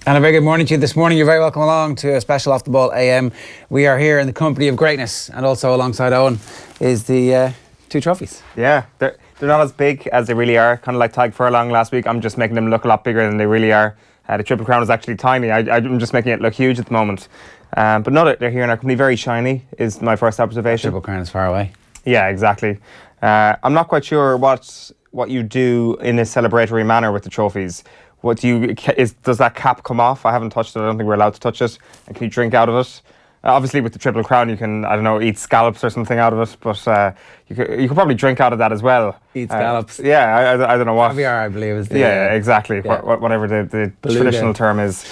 And a very good morning to you this morning. You're very welcome along to a special Off the Ball AM. We are here in the company of greatness, and also alongside Owen is the two trophies. Yeah, they're not as big as they really are, kind of like Tag Furlong last week. I'm just making them look a lot bigger than they really are. The Triple Crown is actually tiny. I'm just making it look huge at the moment. But no, they're here in our company. Very shiny is my first observation. Triple Crown is far away. Yeah, exactly. I'm not quite sure what you do in a celebratory manner with the trophies. Does that cap come off? I haven't touched it. I don't think we're allowed to touch it. And can you drink out of it? Obviously, with the Triple Crown, you can, I don't know, eat scallops or something out of it. But you could probably drink out of that as well. Eat scallops. Yeah, I don't know what. Caviar, I believe, is the... Yeah, exactly. Yeah. Whatever the traditional term is.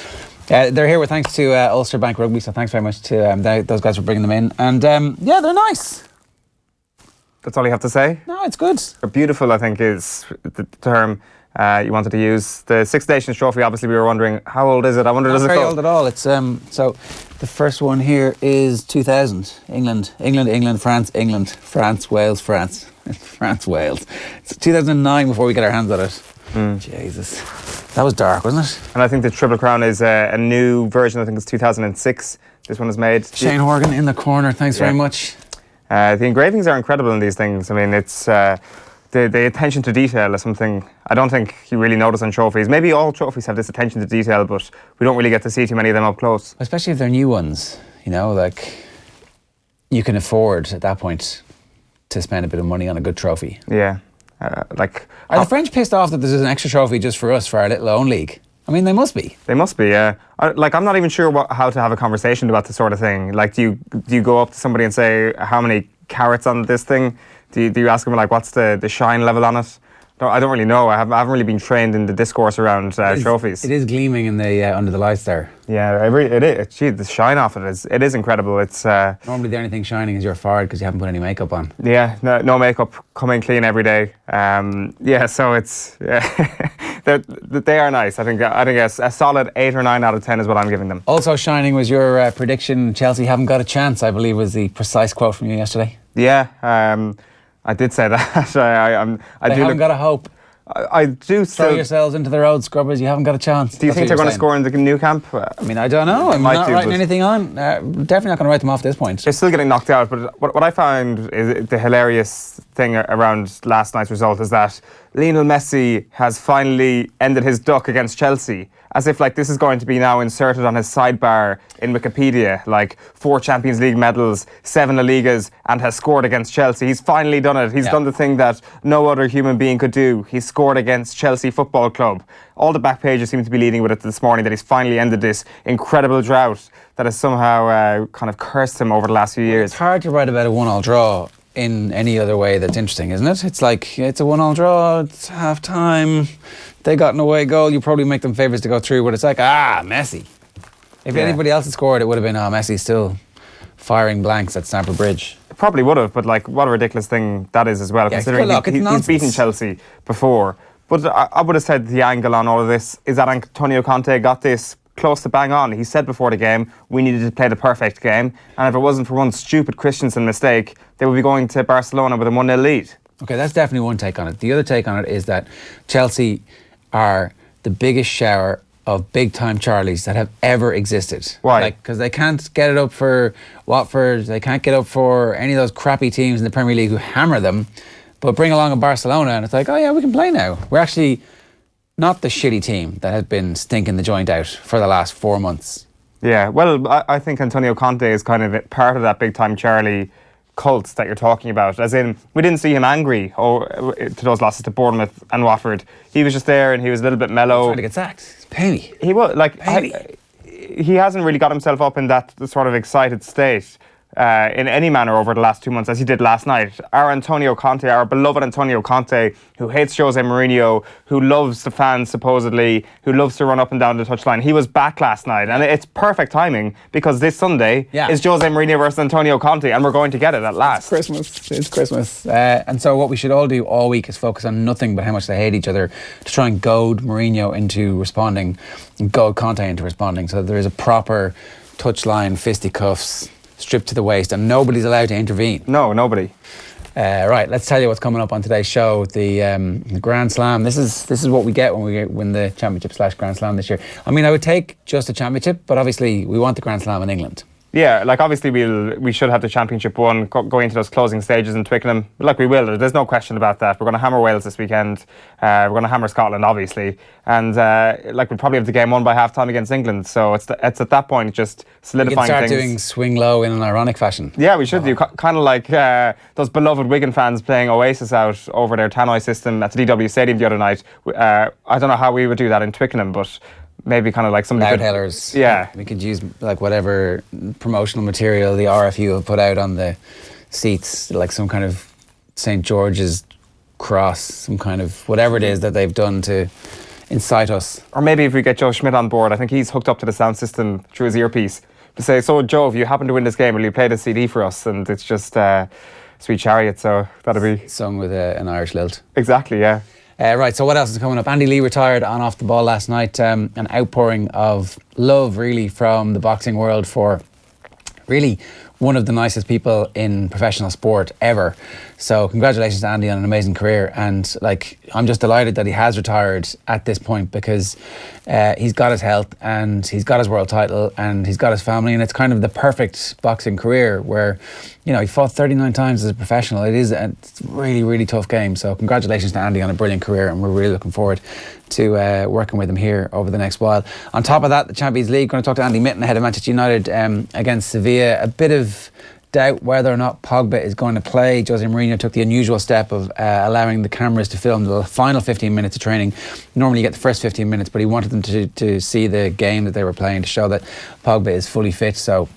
They're here with thanks to Ulster Bank Rugby, so thanks very much to those guys for bringing them in. And yeah, they're nice. That's all you have to say? No, it's good. Beautiful, I think, is the term you wanted to use. The Six Nations Trophy, obviously, we were wondering, how old is it? I wonder, does it go? Not very old at all. It's so the first one here is 2000. England, France, England, France, Wales, France. France, Wales. It's 2009 before we get our hands on it. Jesus. That was dark, wasn't it? And I think the Triple Crown is a new version. I think it's 2006. This one is made. Shane Horgan in the corner. Thanks very much. The engravings are incredible in these things. I mean, it's the attention to detail is something I don't think you really notice on trophies. Maybe all trophies have this attention to detail, but we don't really get to see too many of them up close. Especially if they're new ones, you know, like you can afford at that point to spend a bit of money on a good trophy. Yeah. Are the French pissed off that there's an extra trophy just for us, for our little own league? I mean, they must be. They must be, yeah. I'm not even sure how to have a conversation about this sort of thing. Like, do you go up to somebody and say, how many carats on this thing? Do you ask them, like, what's the shine level on it? No, I don't really know. I haven't really been trained in the discourse around trophies. It is gleaming in the under the lights there. Yeah, it is. Gee, the shine off it is incredible. It's normally the only thing shining is your forehead because you haven't put any makeup on. Yeah, no makeup, coming clean every day. Yeah, so it's they are nice. I think a solid 8 or 9 out of 10 is what I'm giving them. Also shining was your prediction. Chelsea haven't got a chance, I believe, was the precise quote from you yesterday. Yeah. I did say that. They haven't got a hope. I do still... Throw yourselves into the road, scrubbers. You haven't got a chance. Do you think they're going to score in the new camp? I mean, I don't know. I'm not writing anything on. Definitely not going to write them off at this point. They're still getting knocked out. But what I found is the hilarious thing around last night's result is that Lionel Messi has finally ended his duck against Chelsea. As if like this is going to be now inserted on his sidebar in Wikipedia, like 4 Champions League medals, 7 La Ligas, and has scored against Chelsea. He's finally done it. He's done the thing that no other human being could do. He's scored against Chelsea Football Club. All the back pages seem to be leading with it this morning, that he's finally ended this incredible drought that has somehow kind of cursed him over the last few years. It's hard to write about a 1-1 draw in any other way that's interesting, isn't it? It's like, it's a 1-1 draw, it's half time, they got an away goal, you probably make them favourites to go through, but it's like, Messi. If anybody else had scored, it would have been, Messi still firing blanks at Stamford Bridge. It probably would have, but like, what a ridiculous thing that is as well, considering he's beaten Chelsea before. But I would have said the angle on all of this is that Antonio Conte got this close to bang on. He said before the game, we needed to play the perfect game, and if it wasn't for one stupid Christensen mistake, they would be going to Barcelona with a 1-0 lead. Okay, that's definitely one take on it. The other take on it is that Chelsea are the biggest shower of big-time Charlies that have ever existed. Why? Because they can't get it up for Watford, they can't get up for any of those crappy teams in the Premier League who hammer them, but bring along a Barcelona and it's like, oh yeah, we can play now. We're actually not the shitty team that has been stinking the joint out for the last 4 months. Yeah, well, I think Antonio Conte is kind of part of that big-time Charlie cult that you're talking about. As in, we didn't see him angry to those losses to Bournemouth and Watford. He was just there and he was a little bit mellow. He's trying to get sacked. It's painy. He was, like, he hasn't really got himself up in that sort of excited state in any manner over the last 2 months, as he did last night. Our Antonio Conte, our beloved Antonio Conte, who hates Jose Mourinho, who loves the fans supposedly, who loves to run up and down the touchline. He was back last night, and it's perfect timing because this Sunday is Jose Mourinho versus Antonio Conte, and we're going to get it at last. It's Christmas. And so what we should all do all week is focus on nothing but how much they hate each other to try and goad Mourinho into responding, and goad Conte into responding, so that there is a proper touchline, fisticuffs, stripped to the waist, and nobody's allowed to intervene. No, nobody. Right, let's tell you what's coming up on today's show. The Grand Slam. This is what we get when we win the Championship / Grand Slam this year. I mean, I would take just a Championship, but obviously we want the Grand Slam in England. Yeah, like obviously we should have the Championship one going into those closing stages in Twickenham. Like we will, there's no question about that. We're going to hammer Wales this weekend. We're going to hammer Scotland, obviously, and like we'll probably have the game won by half time against England. So it's at that point just solidifying we can start things. doing swing low in an ironic fashion. Yeah, we should do kind of like those beloved Wigan fans playing Oasis out over their Tannoy system at the DW Stadium the other night. I don't know how we would do that in Twickenham, but maybe kind of like something. Loudhailers. Yeah. We could use like whatever promotional material the RFU have put out on the seats, like some kind of St. George's cross, some kind of whatever it is that they've done to incite us. Or maybe if we get Joe Schmidt on board, I think he's hooked up to the sound system through his earpiece, to say, so Joe, if you happen to win this game, will you play the CD for us? And it's just Sweet Chariot, so that'll be sung with an Irish lilt. Exactly, yeah. Right, so what else is coming up? Andy Lee retired on off the ball last night. An outpouring of love, really, from the boxing world for really one of the nicest people in professional sport ever. So congratulations to Andy on an amazing career. And like, I'm just delighted that he has retired at this point, because he's got his health and he's got his world title and he's got his family, and it's kind of the perfect boxing career where, you know, he fought 39 times as a professional. It's a really, really tough game. So congratulations to Andy on a brilliant career, and we're really looking forward to working with him here over the next while. On top of that, the Champions League, going to talk to Andy Mitten ahead of Manchester United against Sevilla. A bit of doubt whether or not Pogba is going to play. Jose Mourinho took the unusual step of allowing the cameras to film the final 15 minutes of training. Normally you get the first 15 minutes, but he wanted them to see the game that they were playing to show that Pogba is fully fit. So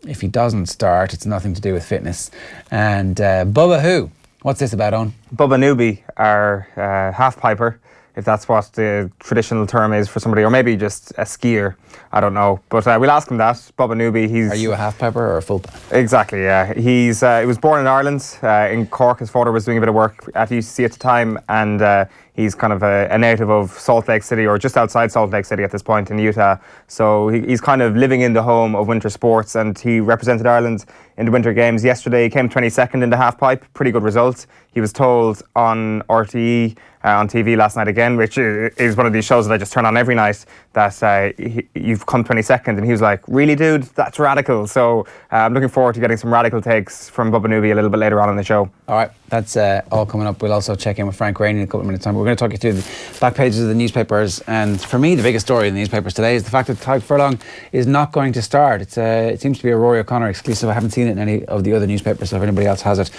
if he doesn't start, it's nothing to do with fitness. And Bubba who? What's this about, Owen? Bubba Newby, our half-piper, if that's what the traditional term is for somebody, or maybe just a skier, I don't know. But we'll ask him that. Bubba Newby, Are you a half-piper or a full-piper? Exactly, yeah. He was born in Ireland, in Cork. His father was doing a bit of work at UCC at the time, and he's kind of a native of Salt Lake City, or just outside Salt Lake City at this point in Utah. So he's kind of living in the home of winter sports, and he represented Ireland in the Winter Games yesterday. He came 22nd in the half-pipe, pretty good result. He was told on RTE, on TV last night again, which is one of these shows that I just turn on every night, that you've come 22nd, and he was like, really, dude, that's radical. So I'm looking forward to getting some radical takes from Bubba Newby a little bit later on in the show. All right, that's all coming up. We'll also check in with Frank Greaney in a couple of minutes' time. We're going to talk you through the back pages of the newspapers, and for me the biggest story in the newspapers today is the fact that Tadhg Furlong is not going to start. It seems to be a Rory O'Connor exclusive. I haven't seen it in any of the other newspapers, so if anybody else has it,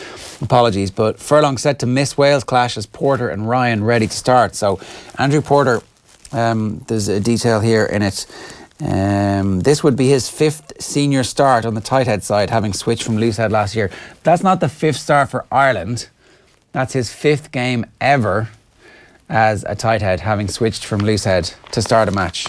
apologies. But Furlong set to miss Wales clash as Porter and Ryan ready to start. So Andrew Porter, there's a detail here in it. This would be his 5th senior start on the tight head side, having switched from loose head last year. That's not the 5th start for Ireland. That's his 5th game ever as a tight head, having switched from loose head to start a match.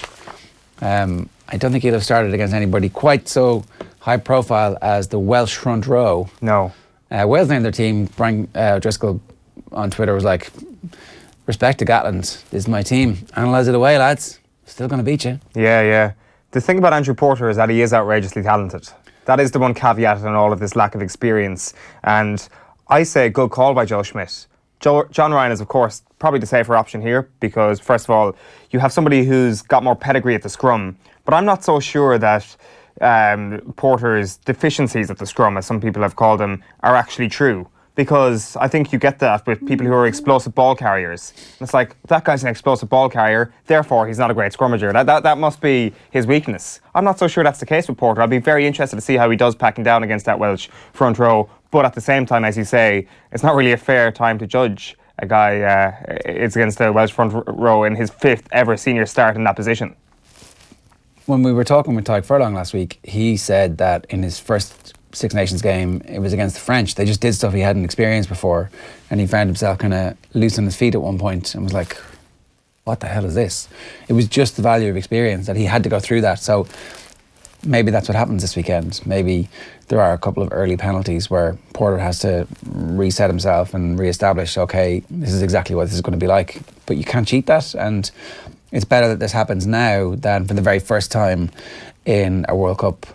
I don't think he'll have started against anybody quite so high profile as the Welsh front row. No. Wales named their team. Brian Driscoll on Twitter was like, respect to Gatland, this is my team. Analyse it away, lads. Still going to beat you. Yeah. The thing about Andrew Porter is that he is outrageously talented. That is the one caveat in all of this lack of experience. And I say good call by Joe Schmidt. John Ryan is, of course, probably the safer option here, because, first of all, you have somebody who's got more pedigree at the scrum. But I'm not so sure that Porter's deficiencies at the scrum, as some people have called them, are actually true. Because I think you get that with people who are explosive ball carriers. It's like, that guy's an explosive ball carrier, therefore he's not a great scrummager. That must be his weakness. I'm not so sure that's the case with Porter. I'll be very interested to see how he does packing down against that Welsh front row. But at the same time, as you say, it's not really a fair time to judge a guy. It's against the Welsh front row in his 5th ever senior start in that position. When we were talking with Tadhg Furlong last week, he said that in his first Six Nations game, it was against the French. They just did stuff he hadn't experienced before, and he found himself kind of loose on his feet at one point and was like, what the hell is this? It was just the value of experience that he had to go through that. So maybe that's what happens this weekend. Maybe there are a couple of early penalties where Porter has to reset himself and re-establish, okay, this is exactly what this is going to be like. But you can't cheat that, and it's better that this happens now than for the very first time in a World Cup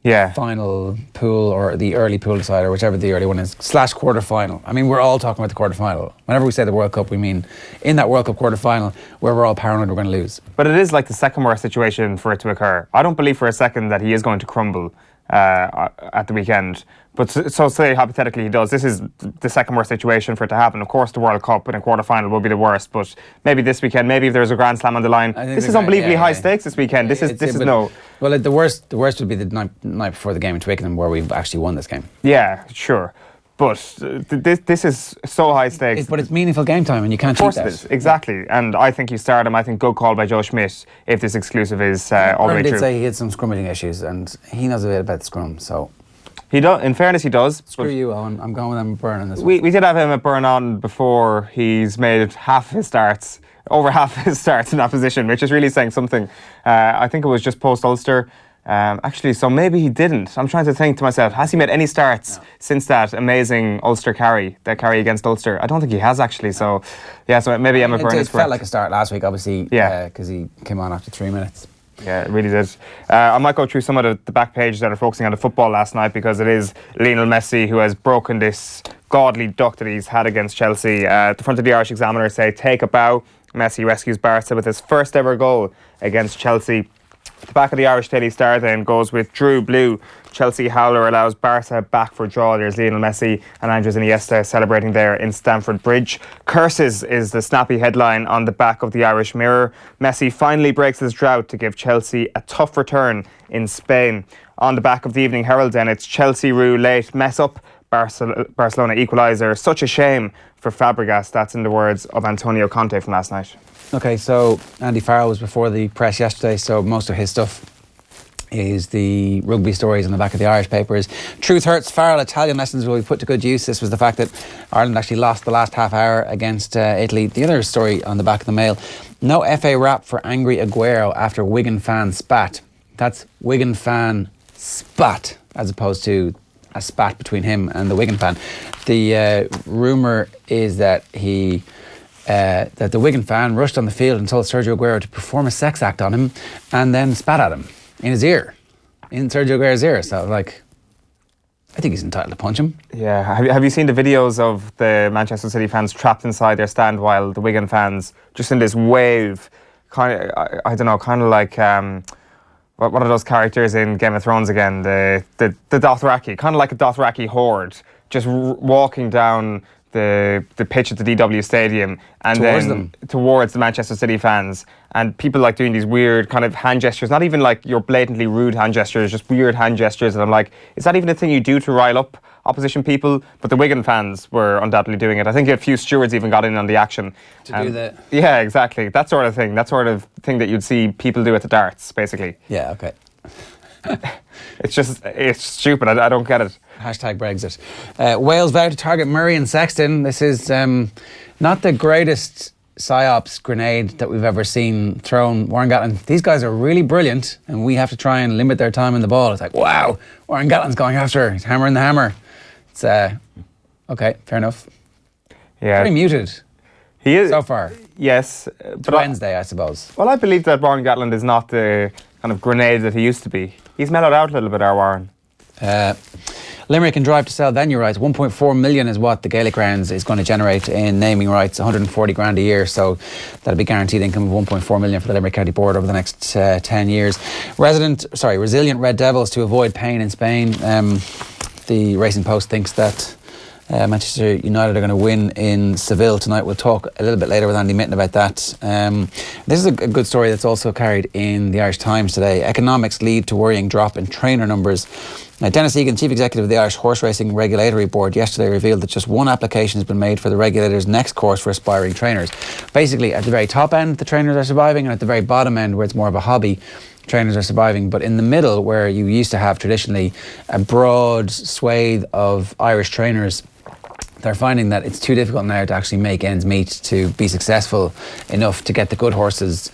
final pool or the early pool decider, whichever the early one is, / quarter final. I mean, we're all talking about the quarter final. Whenever we say the World Cup, we mean in that World Cup quarter final where we're all paranoid we're going to lose. But it is like the second worst situation for it to occur. I don't believe for a second that he is going to crumble at the weekend. But so say hypothetically he does. This is the second worst situation for it to happen. Of course, the World Cup in a quarter final will be the worst. But maybe this weekend, maybe if there's a Grand Slam on the line, this is unbelievably high stakes this weekend. This is no. Well, the worst would be the night before the game in Twickenham, where we've actually won this game. Yeah, sure. But this is so high stakes. But it's meaningful game time, and you can't cheat that. Of course it is, exactly. And I think you start him. I think good call by Joe Schmidt if this exclusive is all the way through. He did say he had some scrummaging issues, and he knows a bit about the scrum, so... He does. In fairness, he does. Screw you, Owen. I'm going with him at Burn on this one. We did have him at Burn on before. He's made over half his starts in that position, which is really saying something. I think it was just post-Ulster. Actually, so maybe he didn't. I'm trying to think to myself, has he made any starts since that amazing Ulster carry against Ulster? I don't think he has, actually. So, yeah, so maybe Emma Byrne is correct. It felt like a start last week, obviously, because he came on after 3 minutes. Yeah, it really did. I might go through some of the back pages that are focusing on the football last night, because it is Lionel Messi who has broken this godly duck that he's had against Chelsea. At the front of the Irish Examiner say, take a bow. Messi rescues Barca with his first ever goal against Chelsea. The back of the Irish Daily Star then goes with Drew Blue. Chelsea howler allows Barca back for draw. There's Lionel Messi and Andres Iniesta celebrating there in Stamford Bridge. Curses is the snappy headline on the back of the Irish Mirror. Messi finally breaks his drought to give Chelsea a tough return in Spain. On the back of the Evening Herald then, it's Chelsea rue late, mess up, Barcelona equaliser. Such a shame for Fabregas. That's in the words of Antonio Conte from last night. Okay, so Andy Farrell was before the press yesterday, so most of his stuff is the rugby stories on the back of the Irish papers. Truth hurts. Farrell Italian lessons will be put to good use. This was the fact that Ireland actually lost the last half hour against Italy. The other story on the back of the Mail: no FA rap for angry Aguero after Wigan fan spat. That's Wigan fan spat, as opposed to a spat between him and the Wigan fan. The rumour is that that the Wigan fan rushed on the field and told Sergio Aguero to perform a sex act on him and then spat at him in his ear, in Sergio Aguero's ear. So, I think he's entitled to punch him. Yeah. Have you seen the videos of the Manchester City fans trapped inside their stand while the Wigan fans just in this wave, kind of, I don't know, kind of like what are those characters in Game of Thrones again? The Dothraki, kind of like a Dothraki horde, just walking down the pitch at the DW Stadium and towards the Manchester City fans, and people doing these weird kind of hand gestures, not even like your blatantly rude hand gestures, just weird hand gestures. And I'm like, is that even a thing you do to rile up opposition people? But the Wigan fans were undoubtedly doing it. I think a few stewards even got in on the action. To do that. Yeah, exactly. That sort of thing. That sort of thing that you'd see people do at the darts, basically. Yeah, okay. It's stupid. I don't get it. Hashtag Brexit. Wales vow to target Murray and Sexton. This is not the greatest psyops grenade that we've ever seen thrown. Warren Gatland, these guys are really brilliant and we have to try and limit their time in the ball. It's like, wow, Warren Gatland's going after her. He's hammering the hammer. It's okay, fair enough. Yeah. Pretty muted. He is so far. Yes. But Wednesday, I suppose. Well, I believe that Warren Gatland is not the kind of grenade that he used to be. He's mellowed out a little bit, our Warren. Limerick can drive to sell venue rights. 1.4 million is what the Gaelic Rounds is going to generate in naming rights, 140 grand a year. So that'll be guaranteed income of 1.4 million for the Limerick County Board over the next 10 years. Resilient Red Devils to avoid pain in Spain. The Racing Post thinks that Manchester United are going to win in Seville tonight. We'll talk a little bit later with Andy Mitten about that. This is a good story that's also carried in the Irish Times today. Economics lead to worrying drop in trainer numbers. Now, Dennis Egan, Chief Executive of the Irish Horse Racing Regulatory Board, yesterday revealed that just one application has been made for the regulator's next course for aspiring trainers. Basically, at the very top end, the trainers are surviving, and at the very bottom end, where it's more of a hobby, trainers are surviving. But in the middle, where you used to have traditionally a broad swathe of Irish trainers, they're finding that it's too difficult now to actually make ends meet to be successful enough to get the good horses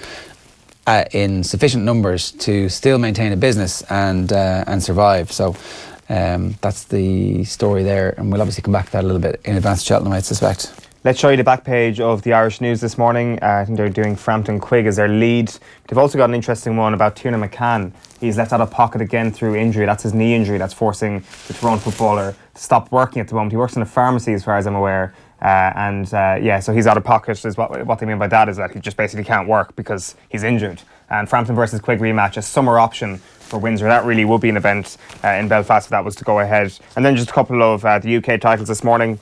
in sufficient numbers to still maintain a business and survive. So that's the story there, and we'll obviously come back to that a little bit in advance of Cheltenham, I suspect. Let's show you the back page of the Irish News this morning. I think they're doing Frampton Quigg as their lead. They've also got an interesting one about Conor McKeon. He's left out of pocket again through injury. That's his knee injury that's forcing the Tyrone footballer to stop working at the moment. He works in a pharmacy as far as I'm aware. So he's out of pocket is what they mean by that, is that he just basically can't work because he's injured. And Frampton versus Quigg rematch, a summer option for Windsor. That really would be an event in Belfast if that was to go ahead. And then just a couple of the UK titles this morning.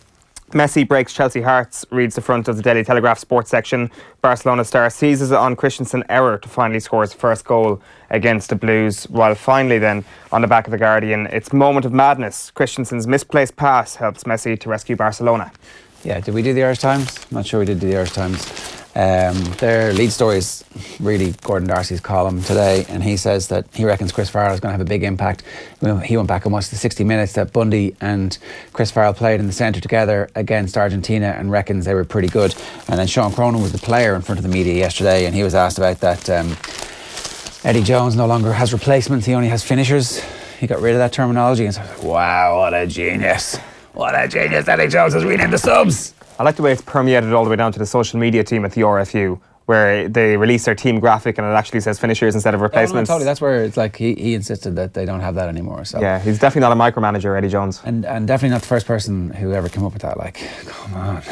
Messi breaks Chelsea hearts, reads the front of the Daily Telegraph sports section. Barcelona star seizes it on Christensen error to finally score his first goal against the Blues. While finally then, on the back of the Guardian, it's moment of madness. Christensen's misplaced pass helps Messi to rescue Barcelona. Yeah, did we do the Irish Times? I'm not sure we did the Irish Times. Their lead story is really Gordon Darcy's column today, and he says that he reckons Chris Farrell is going to have a big impact. He went back and watched the 60 minutes that Bundy and Chris Farrell played in the centre together against Argentina and reckons they were pretty good. And then Sean Cronin was the player in front of the media yesterday, and he was asked about that. Eddie Jones no longer has replacements, he only has finishers. He got rid of that terminology, and so I was like, wow, what a genius. What a genius Eddie Jones has renamed the subs. I like the way it's permeated all the way down to the social media team at the RFU, where they release their team graphic and it actually says finishers instead of replacements. Oh, no, totally. That's where it's like he insisted that they don't have that anymore. So yeah, he's definitely not a micromanager, Eddie Jones. And definitely not the first person who ever came up with that. Like, come on.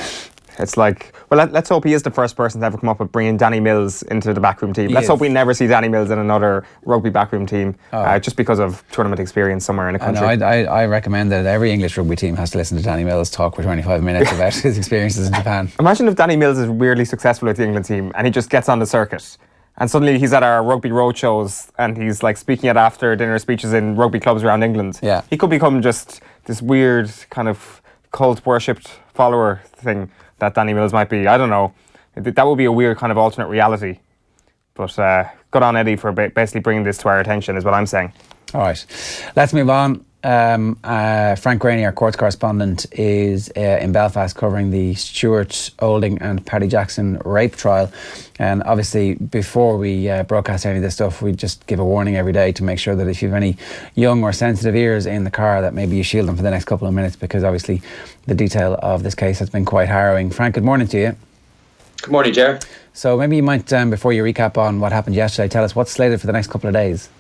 It's like, well, let's hope he is the first person to ever come up with bringing Danny Mills into the backroom team. Let's hope we never see Danny Mills in another rugby backroom team, just because of tournament experience somewhere in the country. I recommend that every English rugby team has to listen to Danny Mills talk for 25 minutes about his experiences in Japan. Imagine if Danny Mills is weirdly successful with the England team and he just gets on the circuit and suddenly he's at our rugby road shows and he's like speaking at after dinner speeches in rugby clubs around England. Yeah. He could become just this weird kind of cult worshipped follower thing that Danny Mills might be. I don't know. That would be a weird kind of alternate reality. But good on Eddie for basically bringing this to our attention is what I'm saying. All right. Let's move on. Frank Greaney, our courts correspondent, is in Belfast covering the Stuart Olding and Paddy Jackson rape trial. And obviously, before we broadcast any of this stuff, we just give a warning every day to make sure that if you have any young or sensitive ears in the car, that maybe you shield them for the next couple of minutes, because obviously the detail of this case has been quite harrowing. Frank, good morning to you. Good morning, Ger. So maybe you might, before you recap on what happened yesterday, tell us what's slated for the next couple of days.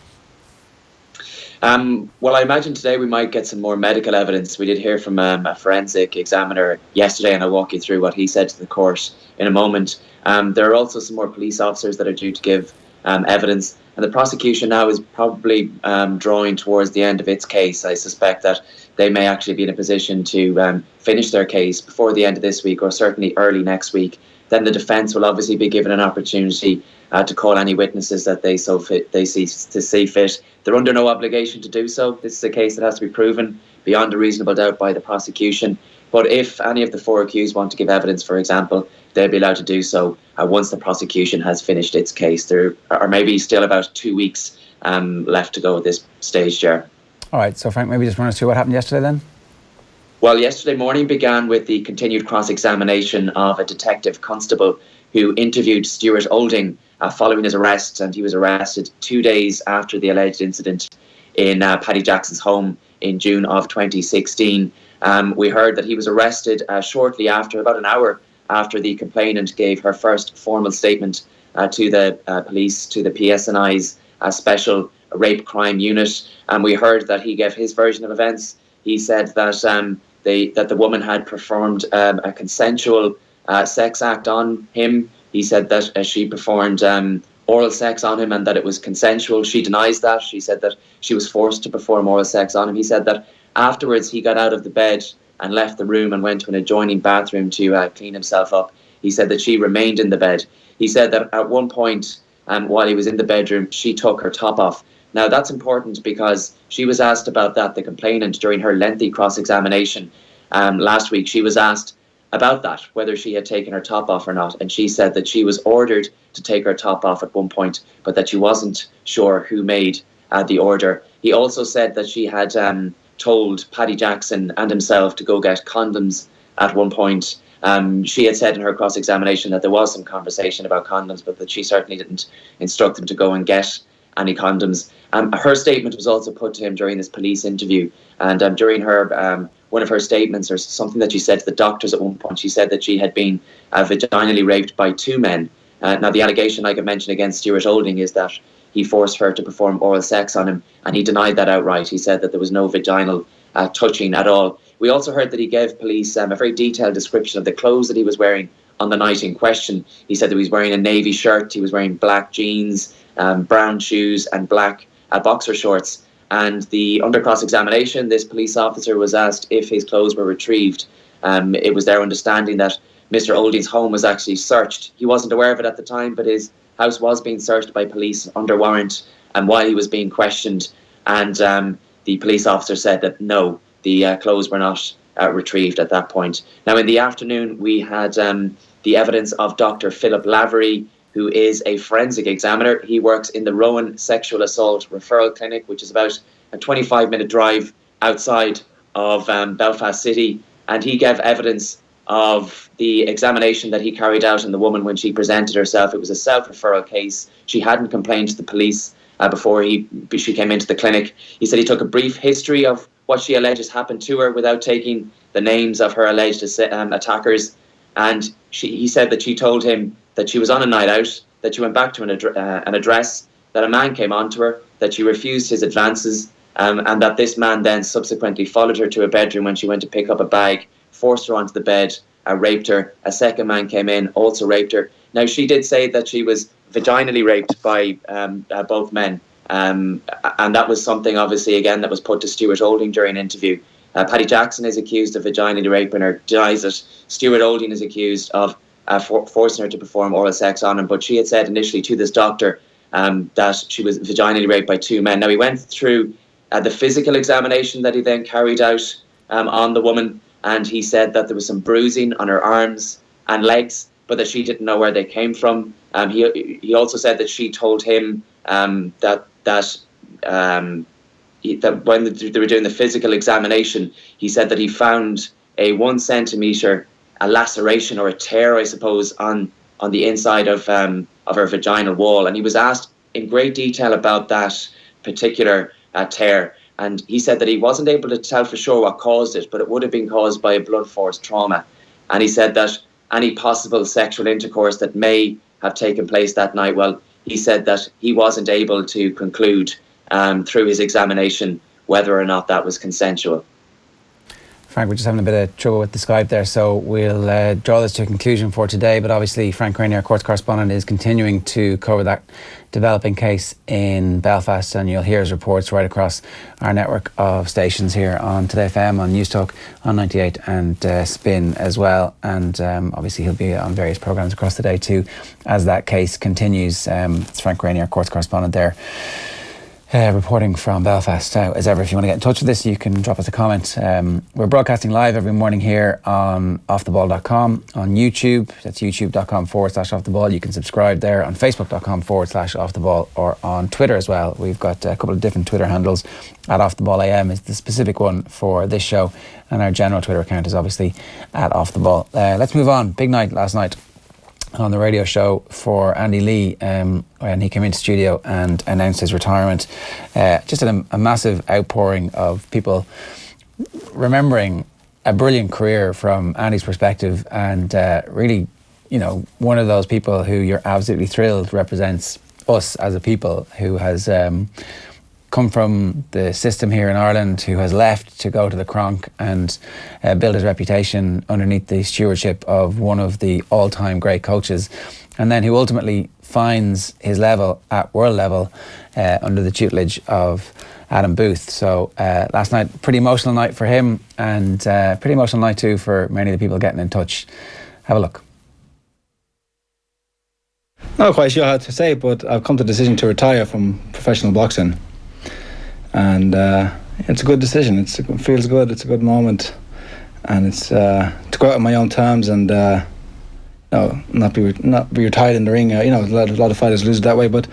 Well, I imagine today we might get some more medical evidence. We did hear from a forensic examiner yesterday, and I'll walk you through what he said to the court in a moment. There are also some more police officers that are due to give evidence, and the prosecution now is probably drawing towards the end of its case. I suspect that they may actually be in a position to finish their case before the end of this week, or certainly early next week. Then the defence will obviously be given an opportunity to call any witnesses that they see fit. They're under no obligation to do so. This is a case that has to be proven beyond a reasonable doubt by the prosecution. But if any of the four accused want to give evidence, for example, they'll be allowed to do so once the prosecution has finished its case. There are maybe still about 2 weeks left to go at this stage, Ger. All right, so Frank, maybe just run us through what happened yesterday then? Well, yesterday morning began with the continued cross-examination of a detective constable who interviewed Stuart Olding following his arrest, and he was arrested 2 days after the alleged incident in Paddy Jackson's home in June of 2016. We heard that he was arrested shortly after, about an hour after the complainant gave her first formal statement to the police, to the PSNI's special rape crime unit. And we heard that he gave his version of events. He said that that the woman had performed a consensual sex act on him. He said that she performed oral sex on him and that it was consensual. She denies that. She said that she was forced to perform oral sex on him. He said that afterwards he got out of the bed and left the room and went to an adjoining bathroom to clean himself up. He said that she remained in the bed. He said that at one point, while he was in the bedroom, she took her top off. Now, that's important because she was asked about that, the complainant, during her lengthy cross-examination last week. She was asked about that, whether she had taken her top off or not. And she said that she was ordered to take her top off at one point, but that she wasn't sure who made the order. He also said that she had told Paddy Jackson and himself to go get condoms at one point. She had said in her cross-examination that there was some conversation about condoms, but that she certainly didn't instruct him to go and get any condoms. Her statement was also put to him during this police interview, and during her one of her statements or something that she said to the doctors at one point. She said that she had been vaginally raped by 2 men. Now, the allegation, like I mentioned, against Stuart Olding is that he forced her to perform oral sex on him, and he denied that outright. He said that there was no vaginal touching at all. We also heard that he gave police a very detailed description of the clothes that he was wearing on the night in question. He said that he was wearing a navy shirt, he was wearing black jeans, brown shoes and black boxer shorts. And under cross-examination, this police officer was asked if his clothes were retrieved. It was their understanding that Mr. Olding's home was actually searched. He wasn't aware of it at the time, but his house was being searched by police under warrant and while he was being questioned. And the police officer said that no, the clothes were not retrieved at that point. Now, in the afternoon, we had the evidence of Dr. Philip Lavery, who is a forensic examiner. He works in the Rowan Sexual Assault Referral Clinic, which is about a 25-minute drive outside of Belfast City. And he gave evidence of the examination that he carried out on the woman when she presented herself. It was a self-referral case. She hadn't complained to the police before she came into the clinic. He said he took a brief history of what she alleges happened to her without taking the names of her alleged attackers. And he said that she told him that she was on a night out, that she went back to an address, that a man came on to her, that she refused his advances, and that this man then subsequently followed her to a bedroom when she went to pick up a bag, forced her onto the bed, raped her. A second man came in, also raped her. Now, she did say that she was vaginally raped by both men, and that was something, obviously, again, that was put to Stuart Olding during an interview. Paddy Jackson is accused of vaginally raping her, denies it. Stuart Olding is accused of forcing her to perform oral sex on him, but she had said initially to this doctor that she was vaginally raped by 2 men. Now, he went through the physical examination that he then carried out on the woman, and he said that there was some bruising on her arms and legs, but that she didn't know where they came from. He also said that she told him that when they were doing the physical examination, he said that he found a 1 centimetre a laceration or a tear, I suppose, on the inside of her vaginal wall. And he was asked in great detail about that particular tear. And he said that he wasn't able to tell for sure what caused it, but it would have been caused by a blunt force trauma. And he said that any possible sexual intercourse that may have taken place that night, well, he said that he wasn't able to conclude through his examination whether or not that was consensual. Frank, we're just having a bit of trouble with the Skype there, so we'll draw this to a conclusion for today. But obviously, Frank Greaney, our courts correspondent, is continuing to cover that developing case in Belfast, and you'll hear his reports right across our network of stations here on Today FM, on News Talk, on 98 and Spin as well. And obviously, he'll be on various programmes across the day too as that case continues. It's Frank Greaney, our courts correspondent there. Reporting from Belfast. As ever, if you want to get in touch with us, you can drop us a comment. We're broadcasting live every morning here on offtheball.com, on YouTube, that's youtube.com/offtheball. You can subscribe there, on facebook.com/offtheball, or on Twitter as well. We've got a couple of different Twitter handles. At OffTheBall AM is the specific one for this show, and our general Twitter account is obviously at OffTheBall. Let's move on. Big night last night on the radio show for Andy Lee when he came into studio and announced his retirement. Just a massive outpouring of people remembering a brilliant career from Andy's perspective, and really, you know, one of those people who you're absolutely thrilled represents us as a people, who has come from the system here in Ireland, who has left to go to the Cronk and build his reputation underneath the stewardship of one of the all-time great coaches, and then who ultimately finds his level at world level under the tutelage of Adam Booth. So last night, pretty emotional night for him, and pretty emotional night too for many of the people getting in touch. Have a look. Not quite sure how to say, but I've come to the decision to retire from professional boxing. And it's a good decision. It feels good. It's a good moment, and it's to go out on my own terms and not be retired in the ring. A lot of fighters lose it that way, but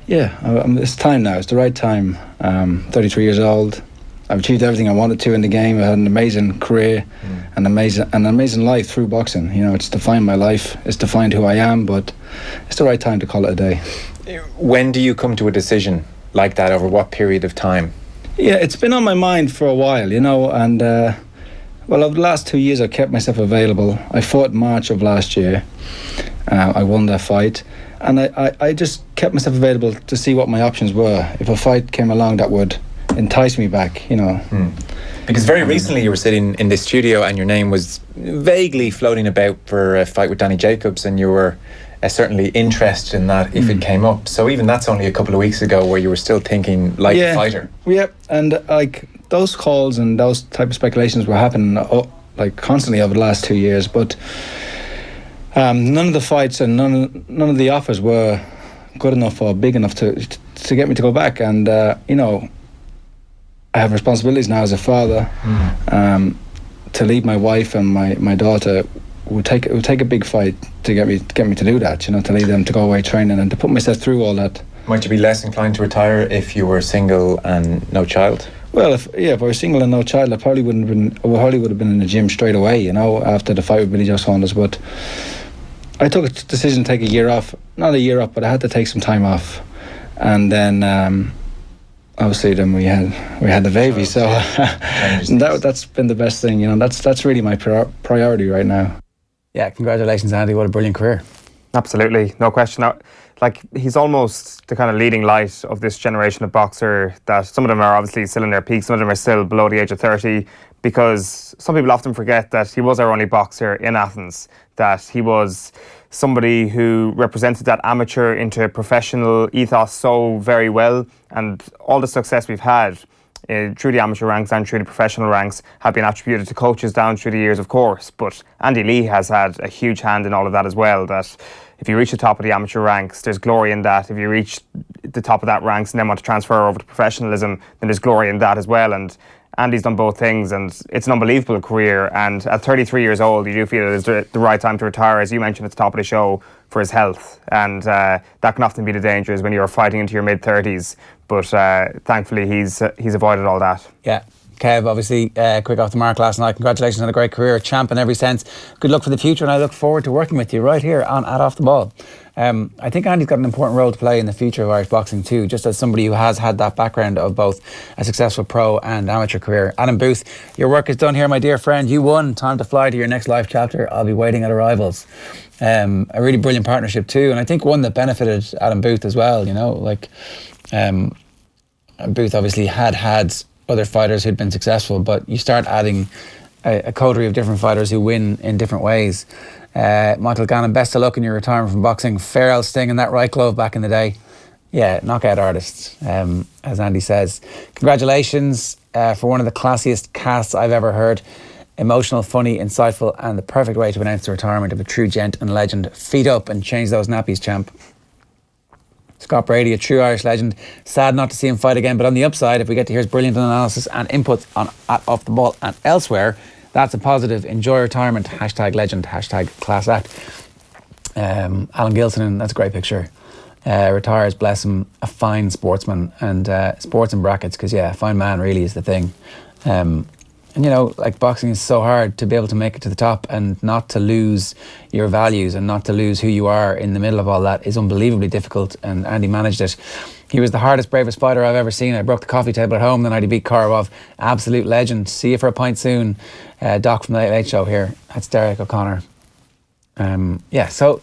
yeah, it's time now. It's the right time. 33 years old. I've achieved everything I wanted to in the game. I had an amazing career, an amazing life through boxing. You know, it's defined my life. It's defined who I am. But it's the right time to call it a day. When do you come to a decision like that? Over what period of time? Yeah, it's been on my mind for a while, you know, and Well, over the last 2 years, I've kept myself available. I fought March of last year. I won that fight. And I just kept myself available to see what my options were. If a fight came along that would entice me back, you know. Because very recently you were sitting in this studio and your name was vaguely floating about for a fight with Danny Jacobs, and you were certainly interested in that if it came up. So even that's only a couple of weeks ago, where you were still thinking like a fighter. Yeah, and like those calls and those type of speculations were happening like constantly over the last 2 years, but none of the fights and none of the offers were good enough or big enough to get me to go back. And you know, I have responsibilities now as a father. To leave my wife and my daughter would take a big fight to get me to do that. You know, to leave them to go away training and to put myself through all that. Might you be less inclined to retire if you were single and no child? Well, if I were single and no child, I probably would have been in the gym straight away. You know, after the fight with Billy Joe Saunders. But I took a decision to take a year off. Not a year off, but I had to take some time off, and then. Obviously, then we had the baby, so that's been the best thing. You know, that's really my priority right now. Yeah, congratulations, Andy. What a brilliant career. Absolutely, no question. Like, he's almost the kind of leading light of this generation of boxer, that some of them are obviously still in their peak, some of them are still below the age of 30, because some people often forget that he was our only boxer in Athens, that he was somebody who represented that amateur into professional ethos so very well, and all the success we've had through the amateur ranks and through the professional ranks have been attributed to coaches down through the years, of course, but Andy Lee has had a huge hand in all of that as well. That if you reach the top of the amateur ranks, there's glory in that. If you reach the top of that ranks and then want to transfer over to professionalism, then there's glory in that as well. And Andy's done both things, and it's an unbelievable career. And at 33 years old, you do feel it is the right time to retire, as you mentioned at the top of the show, for his health. And that can often be the dangers when you're fighting into your mid-30s. But thankfully, he's avoided all that. Yeah. Kev, obviously, quick off the mark last night. Congratulations on a great career, champ in every sense. Good luck for the future, and I look forward to working with you right here on At Off the Ball. I think Andy's got an important role to play in the future of Irish boxing too, just as somebody who has had that background of both a successful pro and amateur career. Adam Booth, your work is done here, my dear friend. You won. Time to fly to your next life chapter. I'll be waiting at Arrivals. A really brilliant partnership too, and I think one that benefited Adam Booth as well. You know, like Booth obviously had other fighters who'd been successful, but you start adding a coterie of different fighters who win in different ways. Michael Gannon, best of luck in your retirement from boxing. Fair old sting in that right glove back in the day. Yeah, knockout artist, as Andy says. Congratulations for one of the classiest casts I've ever heard. Emotional, funny, insightful, and the perfect way to announce the retirement of a true gent and legend. Feet up and change those nappies, champ. Scott Brady, a true Irish legend. Sad not to see him fight again, but on the upside, if we get to hear his brilliant analysis and inputs on At Off the Ball and elsewhere, that's a positive. Enjoy retirement. # legend. # class act. Alan Gilson, that's a great picture. Retires, bless him, a fine sportsman, and sports in brackets, because yeah, fine man really is the thing. And you know, like, boxing is so hard to be able to make it to the top and not to lose your values and not to lose who you are in the middle of all that is unbelievably difficult, and Andy managed it. He was the hardest, bravest fighter I've ever seen. I broke the coffee table at home the night he beat Korobov. Absolute legend. See you for a pint soon. Doc from the Late Late Show here. That's Derek O'Connor. Yeah, so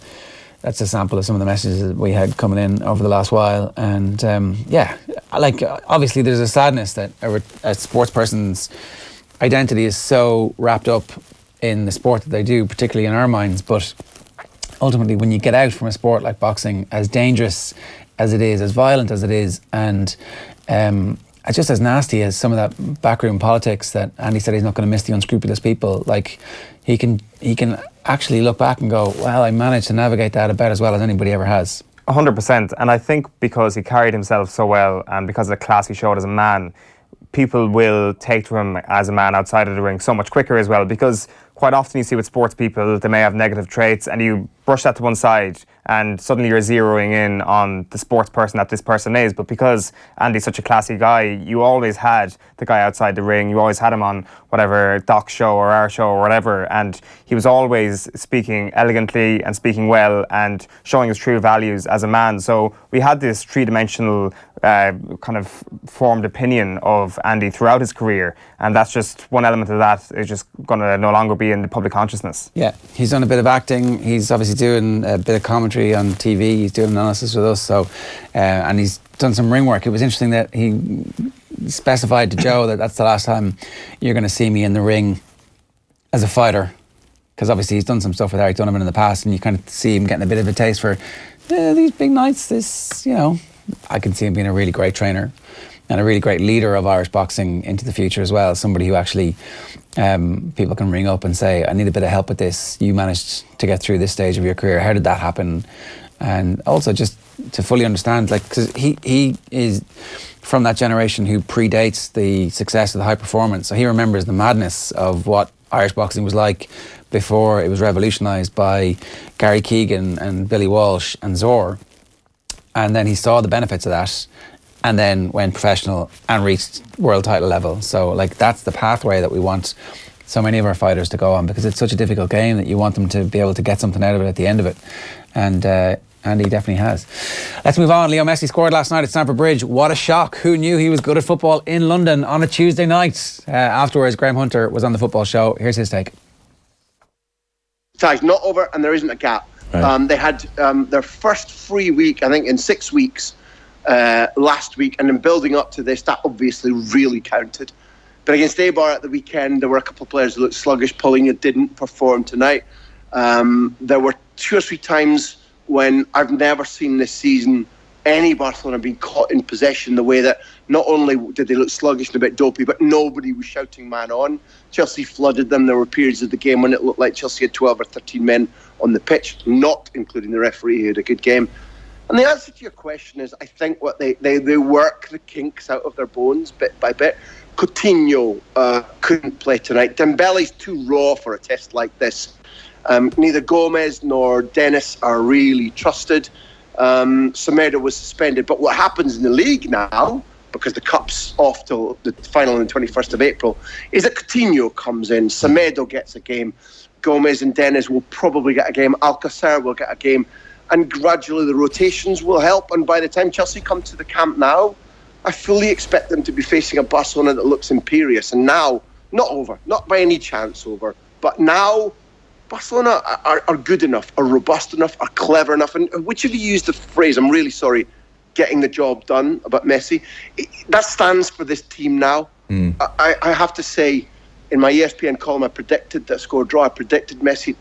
that's a sample of some of the messages that we had coming in over the last while. And yeah, like, obviously there's a sadness that a sports person's identity is so wrapped up in the sport that they do, particularly in our minds. But ultimately, when you get out from a sport like boxing, as dangerous as it is, as violent as it is, and just as nasty as some of that backroom politics that Andy said he's not going to miss the unscrupulous people, like, he can actually look back and go, well, I managed to navigate that about as well as anybody ever has. 100%. And I think because he carried himself so well and because of the class he showed as a man, people will take to him as a man outside of the ring so much quicker as well, because quite often you see with sports people, they may have negative traits, and you brush that to one side, and suddenly you're zeroing in on the sports person that this person is. But because Andy's such a classy guy, you always had the guy outside the ring. You always had him on whatever Doc's show or our show or whatever, and he was always speaking elegantly and speaking well and showing his true values as a man. So we had this three-dimensional kind of formed opinion of Andy throughout his career, and that's just one element of that is just going to no longer be in the public consciousness. Yeah, he's done a bit of acting. He's obviously doing a bit of commentary on TV. He's doing analysis with us. So, and he's done some ring work. It was interesting that he specified to Joe that that's the last time you're going to see me in the ring as a fighter, because obviously he's done some stuff with Eric Donovan in the past, and you kind of see him getting a bit of a taste for these big nights. This, I can see him being a really great trainer and a really great leader of Irish boxing into the future as well. Somebody who actually people can ring up and say, I need a bit of help with this. You managed to get through this stage of your career. How did that happen? And also just to fully understand, because he is from that generation who predates the success of the high performance. So he remembers the madness of what Irish boxing was like before it was revolutionised by Gary Keegan and Billy Walsh and Zor. And then he saw the benefits of that, and then went professional and reached world title level. So that's the pathway that we want so many of our fighters to go on, because it's such a difficult game that you want them to be able to get something out of it at the end of it. And he definitely has. Let's move on. Leo Messi scored last night at Stamford Bridge. What a shock. Who knew he was good at football in London on a Tuesday night? Afterwards, Graham Hunter was on the football show. Here's his take. Ties not over, and there isn't a gap. Right. They had their first free week, I think, in 6 weeks last week, and then building up to this, that obviously really counted. But against Eibar at the weekend, there were a couple of players who looked sluggish. Paulinho didn't perform tonight. There were 2 or 3 times when I've never seen this season any Barcelona being caught in possession the way that not only did they look sluggish and a bit dopey, but nobody was shouting man on. Chelsea flooded them. There were periods of the game when it looked like Chelsea had 12 or 13 men on the pitch, not including the referee who had a good game. And the answer to your question is, I think what they work the kinks out of their bones bit by bit. Coutinho couldn't play tonight. Dembele's too raw for a test like this. Neither Gomez nor Dennis are really trusted. Semedo was suspended. But what happens in the league now, because the cup's off till the final on the 21st of April, is that Coutinho comes in, Semedo gets a game, Gomez and Dennis will probably get a game, Alcacer will get a game, and gradually the rotations will help. And by the time Chelsea come to the Camp Nou, I fully expect them to be facing a Barcelona that looks imperious. And now, not over, not by any chance over, but now Barcelona are good enough, are robust enough, are clever enough. And whichever you use the phrase, I'm really sorry, getting the job done about Messi, that stands for this team now. I have to say, in my ESPN column, I predicted that score draw. I predicted Messi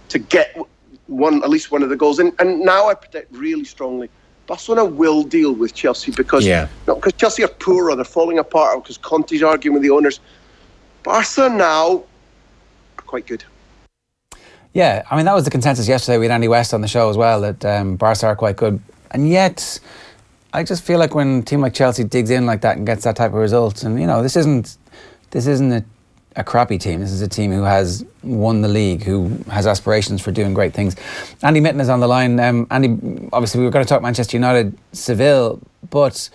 to get at least one of the goals. And now I predict really strongly, Barcelona will deal with Chelsea because not because Chelsea are poor or they're falling apart or because Conte's arguing with the owners. Barca now are quite good. Yeah, I mean, that was the consensus yesterday. We had Andy West on the show as well, that Barca are quite good. And yet, I just feel like when a team like Chelsea digs in like that and gets that type of result, and, this isn't a crappy team. This is a team who has won the league, who has aspirations for doing great things. Andy Mitten is on the line. Andy, obviously we were going to talk Manchester United, Seville, but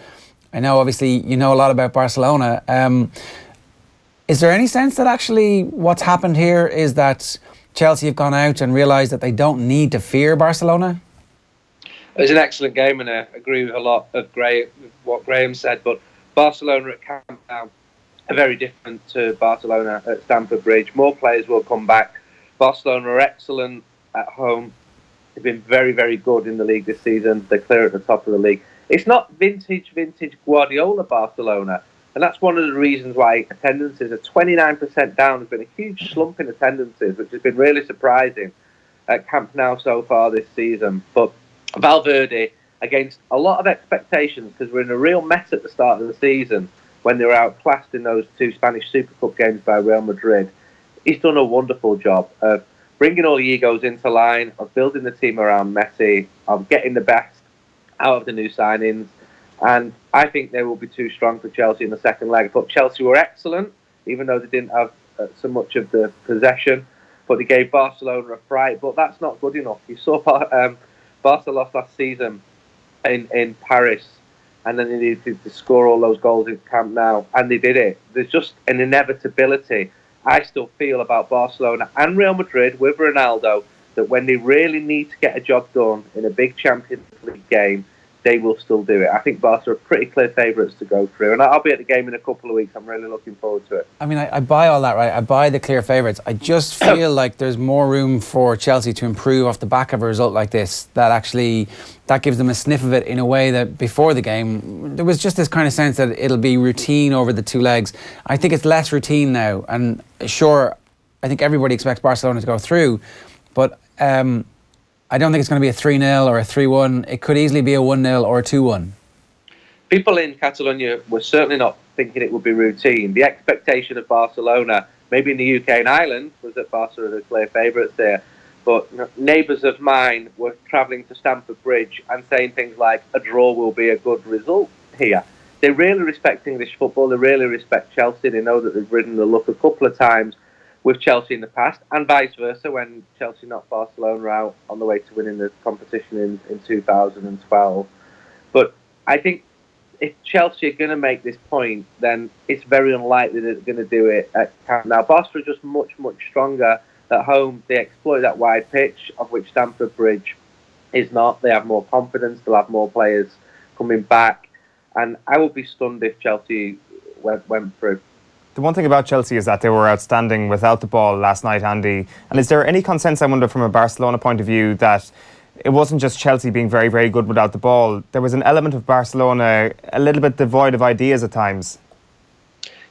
I know obviously you know a lot about Barcelona. Is there any sense that actually what's happened here is that Chelsea have gone out and realised that they don't need to fear Barcelona? It was an excellent game, and I agree with a lot of what Graham said, but Barcelona at Camp Nou are very different to Barcelona at Stamford Bridge. More players will come back. Barcelona are excellent at home. They've been very, very good in the league this season. They're clear at the top of the league. It's not vintage Guardiola Barcelona, and that's one of the reasons why attendances are 29% down. There's been a huge slump in attendances, which has been really surprising at Camp Nou so far this season. But Valverde, against a lot of expectations, because we're in a real mess at the start of the season, when they were outclassed in those 2 Spanish Super Cup games by Real Madrid, he's done a wonderful job of bringing all the egos into line, of building the team around Messi, of getting the best out of the new signings. And I think they will be too strong for Chelsea in the second leg. But Chelsea were excellent, even though they didn't have so much of the possession. but they gave Barcelona a fright. But that's not good enough. You saw Barca lost last season in Paris, and then they needed to score all those goals in Camp Nou, and they did it. There's just an inevitability I still feel about Barcelona and Real Madrid with Ronaldo, that when they really need to get a job done in a big Champions League game, they will still do it. I think Barca are pretty clear favourites to go through, and I'll be at the game in a couple of weeks. I'm really looking forward to it. I mean, I buy all that, right? I buy the clear favourites. I just feel like there's more room for Chelsea to improve off the back of a result like this, that gives them a sniff of it in a way that before the game, there was just this kind of sense that it'll be routine over the two legs. I think it's less routine now, and sure, I think everybody expects Barcelona to go through, but I don't think it's going to be a 3-0 or a 3-1. It could easily be a 1-0 or a 2-1. People in Catalonia were certainly not thinking it would be routine. The expectation of Barcelona, maybe in the UK and Ireland, was that Barca are the clear favourites there. But neighbours of mine were travelling to Stamford Bridge and saying things like, a draw will be a good result here. They really respect English football. They really respect Chelsea. They know that they've ridden the luck a couple of times with Chelsea in the past, and vice versa when Chelsea knocked Barcelona out on the way to winning the competition in 2012. But I think if Chelsea are going to make this point, then it's very unlikely that they're going to do it at Camp Nou. Barca are just much, much stronger at home. They exploit that wide pitch, of which Stamford Bridge is not. They have more confidence. They'll have more players coming back. And I would be stunned if Chelsea went through. The one thing about Chelsea is that they were outstanding without the ball last night, Andy. And is there any consensus, I wonder, from a Barcelona point of view, that it wasn't just Chelsea being very, very good without the ball? There was an element of Barcelona a little bit devoid of ideas at times.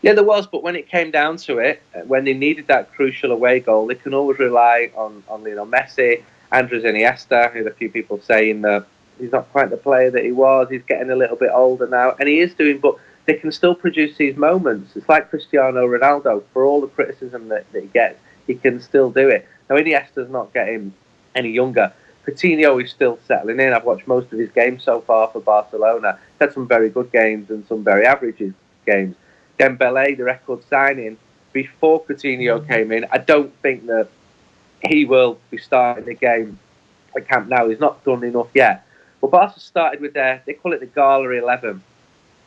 Yeah, there was, but when it came down to it, when they needed that crucial away goal, they can always rely on Lionel Messi, Andres Iniesta, who a few people saying that he's not quite the player that he was, he's getting a little bit older now, and he is doing, but they can still produce these moments. It's like Cristiano Ronaldo. For all the criticism that he gets, he can still do it. Now, Iniesta's not getting any younger. Coutinho is still settling in. I've watched most of his games so far for Barcelona. He's had some very good games and some very average games. Dembele, the record signing, before Coutinho came in, I don't think that he will be starting the game at Camp Nou. He's not done enough yet. But Barca started with they call it the Gala 11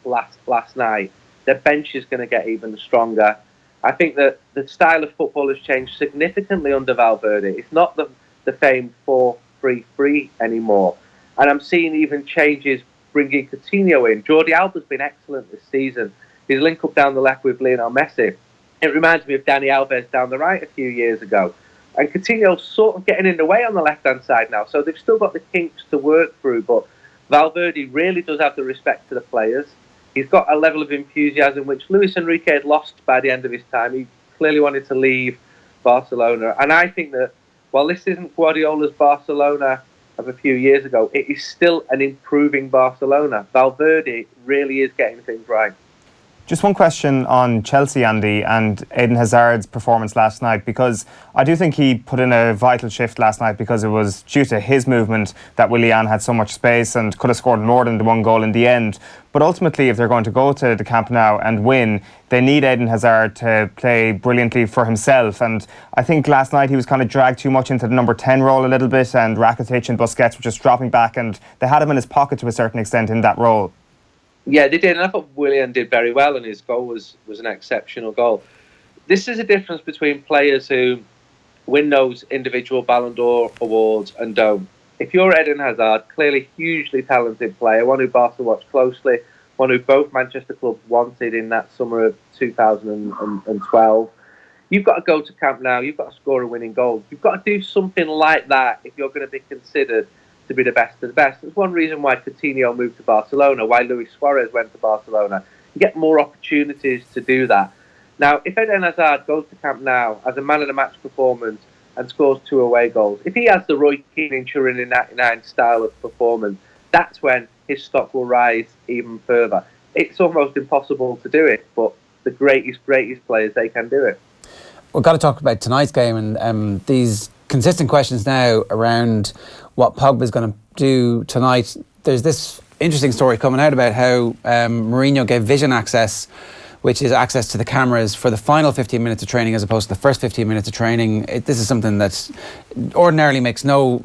last night. Their bench is going to get even stronger. I think that the style of football has changed significantly under Valverde. It's not the famed 4-3-3 anymore. And I'm seeing even changes bringing Coutinho in. Jordi Alba's been excellent this season. His link up down the left with Lionel Messi. It reminds me of Dani Alves down the right a few years ago. And Coutinho's sort of getting in the way on the left-hand side now. So they've still got the kinks to work through, but Valverde really does have the respect for the players. He's got a level of enthusiasm which Luis Enrique had lost by the end of his time. He clearly wanted to leave Barcelona. And I think that while this isn't Guardiola's Barcelona of a few years ago, it is still an improving Barcelona. Valverde really is getting things right. Just one question on Chelsea, Andy, and Eden Hazard's performance last night, because I do think he put in a vital shift last night, because it was due to his movement that Willian had so much space and could have scored more than the one goal in the end. But ultimately, if they're going to go to the Camp Nou and win, they need Eden Hazard to play brilliantly for himself. And I think last night he was kind of dragged too much into the number 10 role a little bit, and Rakitic and Busquets were just dropping back, and they had him in his pocket to a certain extent in that role. Yeah, they did, and I thought Willian did very well, and his goal was an exceptional goal. This is a difference between players who win those individual Ballon d'Or awards and don't. If you're Eden Hazard, clearly hugely talented player, one who Barca watched closely, one who both Manchester clubs wanted in that summer of 2012, you've got to go to Camp Nou, you've got to score a winning goal. You've got to do something like that if you're going to be considered to be the best of the best. There's one reason why Coutinho moved to Barcelona, why Luis Suarez went to Barcelona. You get more opportunities to do that. Now, if Eden Hazard goes to Camp Nou as a man-of-the-match performance and scores 2 away goals, if he has the Roy Keane in Turin in '99 style of performance, that's when his stock will rise even further. It's almost impossible to do it, but the greatest players, they can do it. We've got to talk about tonight's game and these consistent questions now around what Pogba's going to do tonight. There's this interesting story coming out about how Mourinho gave vision access which is access to the cameras for the final 15 minutes of training as opposed to the first 15 minutes of training. This is something that ordinarily makes no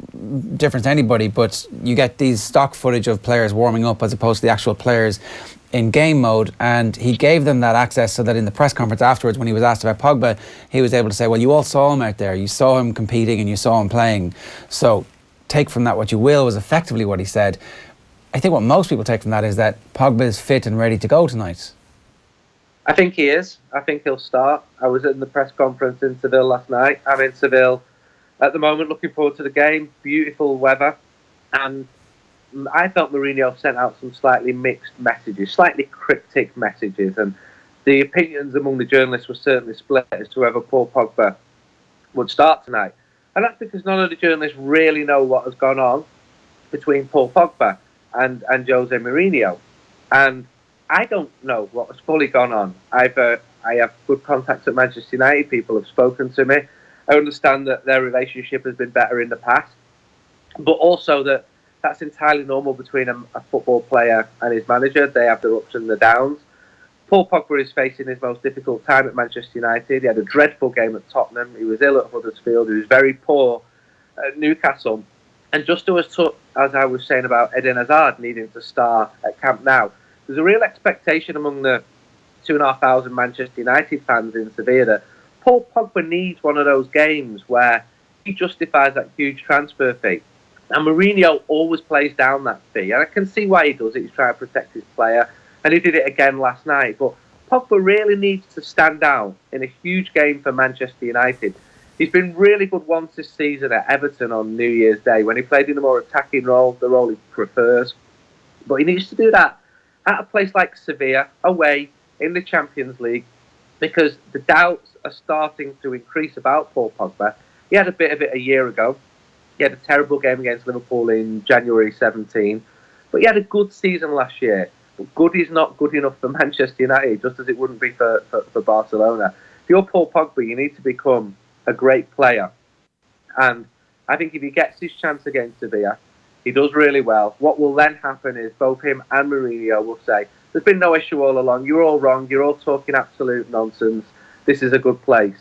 difference to anybody, but you get these stock footage of players warming up as opposed to the actual players in game mode, and he gave them that access so that in the press conference afterwards, when he was asked about Pogba, he was able to say, well, you all saw him out there, you saw him competing and you saw him playing, so take from that what you will, was effectively what he said. I think what most people take from that is that Pogba is fit and ready to go tonight. I think he is. I think he'll start. I was in the press conference in Seville last night. I'm in Seville at the moment, looking forward to the game. Beautiful weather. And I felt Mourinho sent out some slightly mixed messages, slightly cryptic messages. And the opinions among the journalists were certainly split as to whether Paul Pogba would start tonight. And that's because none of the journalists really know what has gone on between Paul Pogba and Jose Mourinho. And I don't know what has fully gone on. I have good contacts at Manchester United. People have spoken to me. I understand that their relationship has been better in the past, but also that's entirely normal between a football player and his manager. They have their ups and their downs. Paul Pogba is facing his most difficult time at Manchester United. He had a dreadful game at Tottenham. He was ill at Huddersfield. He was very poor at Newcastle. And just as I was saying about Eden Hazard needing to start at Camp Nou, there's a real expectation among the 2,500 Manchester United fans in Sevilla that Paul Pogba needs one of those games where he justifies that huge transfer fee. And Mourinho always plays down that fee. And I can see why he does it. He's trying to protect his player. And he did it again last night. But Pogba really needs to stand out in a huge game for Manchester United. He's been really good once this season at Everton on New Year's Day when he played in a more attacking role, the role he prefers. But he needs to do that at a place like Sevilla, away in the Champions League, because the doubts are starting to increase about Paul Pogba. He had a bit of it a year ago. He had a terrible game against Liverpool in January 17, but he had a good season last year. But good is not good enough for Manchester United, just as it wouldn't be for Barcelona. If you're Paul Pogba, you need to become a great player. And I think if he gets his chance against Sevilla, he does really well. What will then happen is both him and Mourinho will say, there's been no issue all along. You're all wrong. You're all talking absolute nonsense. This is a good place.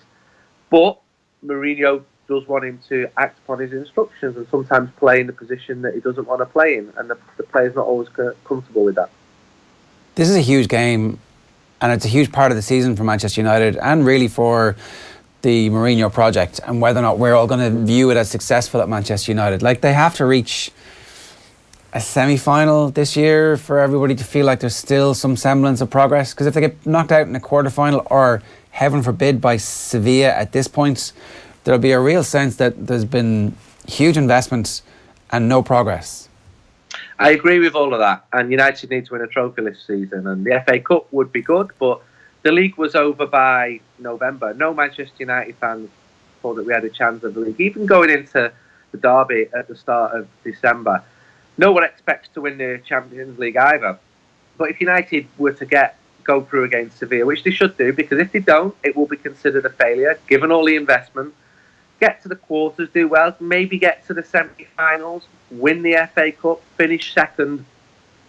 But Mourinho does want him to act upon his instructions and sometimes play in the position that he doesn't want to play in. And the player's not always comfortable with that. This is a huge game, and it's a huge part of the season for Manchester United and really for the Mourinho project, and whether or not we're all going to view it as successful at Manchester United. Like, they have to reach a semi-final this year for everybody to feel like there's still some semblance of progress, because if they get knocked out in a quarter-final or, heaven forbid, by Sevilla at this point, there'll be a real sense that there's been huge investment and no progress. I agree with all of that, and United need to win a trophy this season, and the FA Cup would be good, but the league was over by November. No Manchester United fans thought that we had a chance of the league. Even going into the derby at the start of December, no one expects to win the Champions League either. But if United were to go through against Sevilla, which they should do, because if they don't, it will be considered a failure, given all the investment, get to the quarters, do well, maybe get to the semi-finals, win the FA Cup, finish second,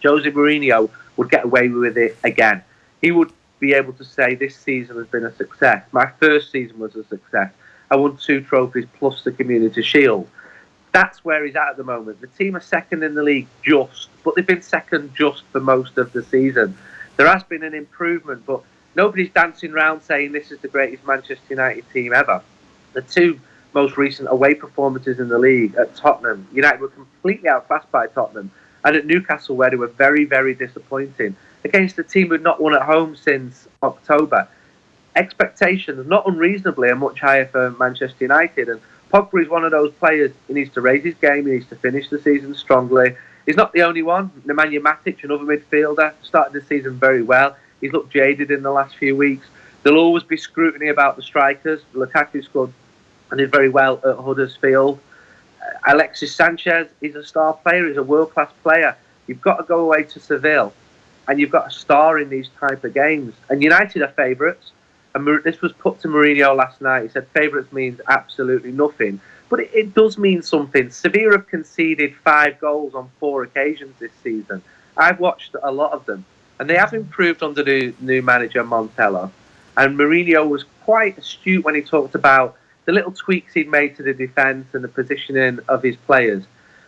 Jose Mourinho would get away with it again. He would be able to say this season has been a success. My first season was a success. I won 2 trophies plus the Community Shield. That's where he's at the moment. The team are second in the league but they've been second just for most of the season. There has been an improvement, but nobody's dancing around saying this is the greatest Manchester United team ever. The 2 most recent away performances in the league at Tottenham, United were completely outclassed by Tottenham, and at Newcastle, where they were very, very disappointing against a team who had not won at home since October. Expectations, not unreasonably, are much higher for Manchester United, and Pogba is one of those players. He needs to raise his game, he needs to finish the season strongly. He's not the only one. Nemanja Matic, another midfielder, started the season very well. He's looked jaded in the last few weeks. There'll always be scrutiny about the strikers. Lukaku scored and did very well at Huddersfield. Alexis Sanchez is a star player, he's a world-class player. You've got to go away to Seville and you've got a star in these type of games. And United are favourites. And this was put to Mourinho last night. He said favourites means absolutely nothing. But it does mean something. Sevilla have conceded 5 goals on 4 occasions this season. I've watched a lot of them. and they have improved under the new manager Montella. And Mourinho was quite astute when he talked about the little tweaks he'd made to the defence and the positioning of his players.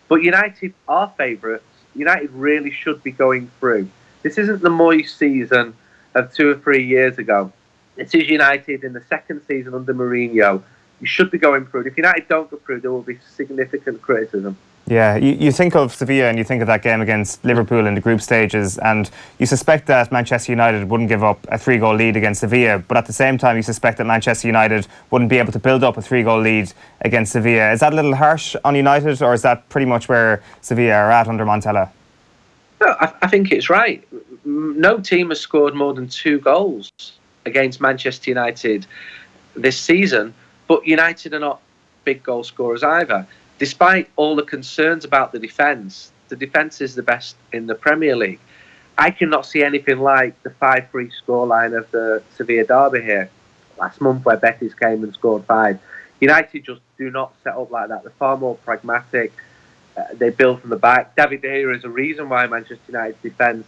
But United are favourites. United really should be going through. This isn't the Moyes season of 2 or 3 years ago. This is United in the second season under Mourinho. You should be going through. If United don't go through, there will be significant criticism. Yeah, you think of Sevilla and you think of that game against Liverpool in the group stages, and you suspect that Manchester United wouldn't give up a 3-goal lead against Sevilla, but at the same time you suspect that Manchester United wouldn't be able to build up a 3-goal lead against Sevilla. Is that a little harsh on United, or is that pretty much where Sevilla are at under Montella? No, I think it's right. No team has scored more than 2 goals against Manchester United this season, but United are not big goal scorers either. Despite all the concerns about the defence is the best in the Premier League. I cannot see anything like the 5-3 scoreline of the Sevilla derby here last month, where Betis came and scored 5. United just do not set up like that. They're far more pragmatic. They build from the back. David De Gea is a reason why Manchester United's defence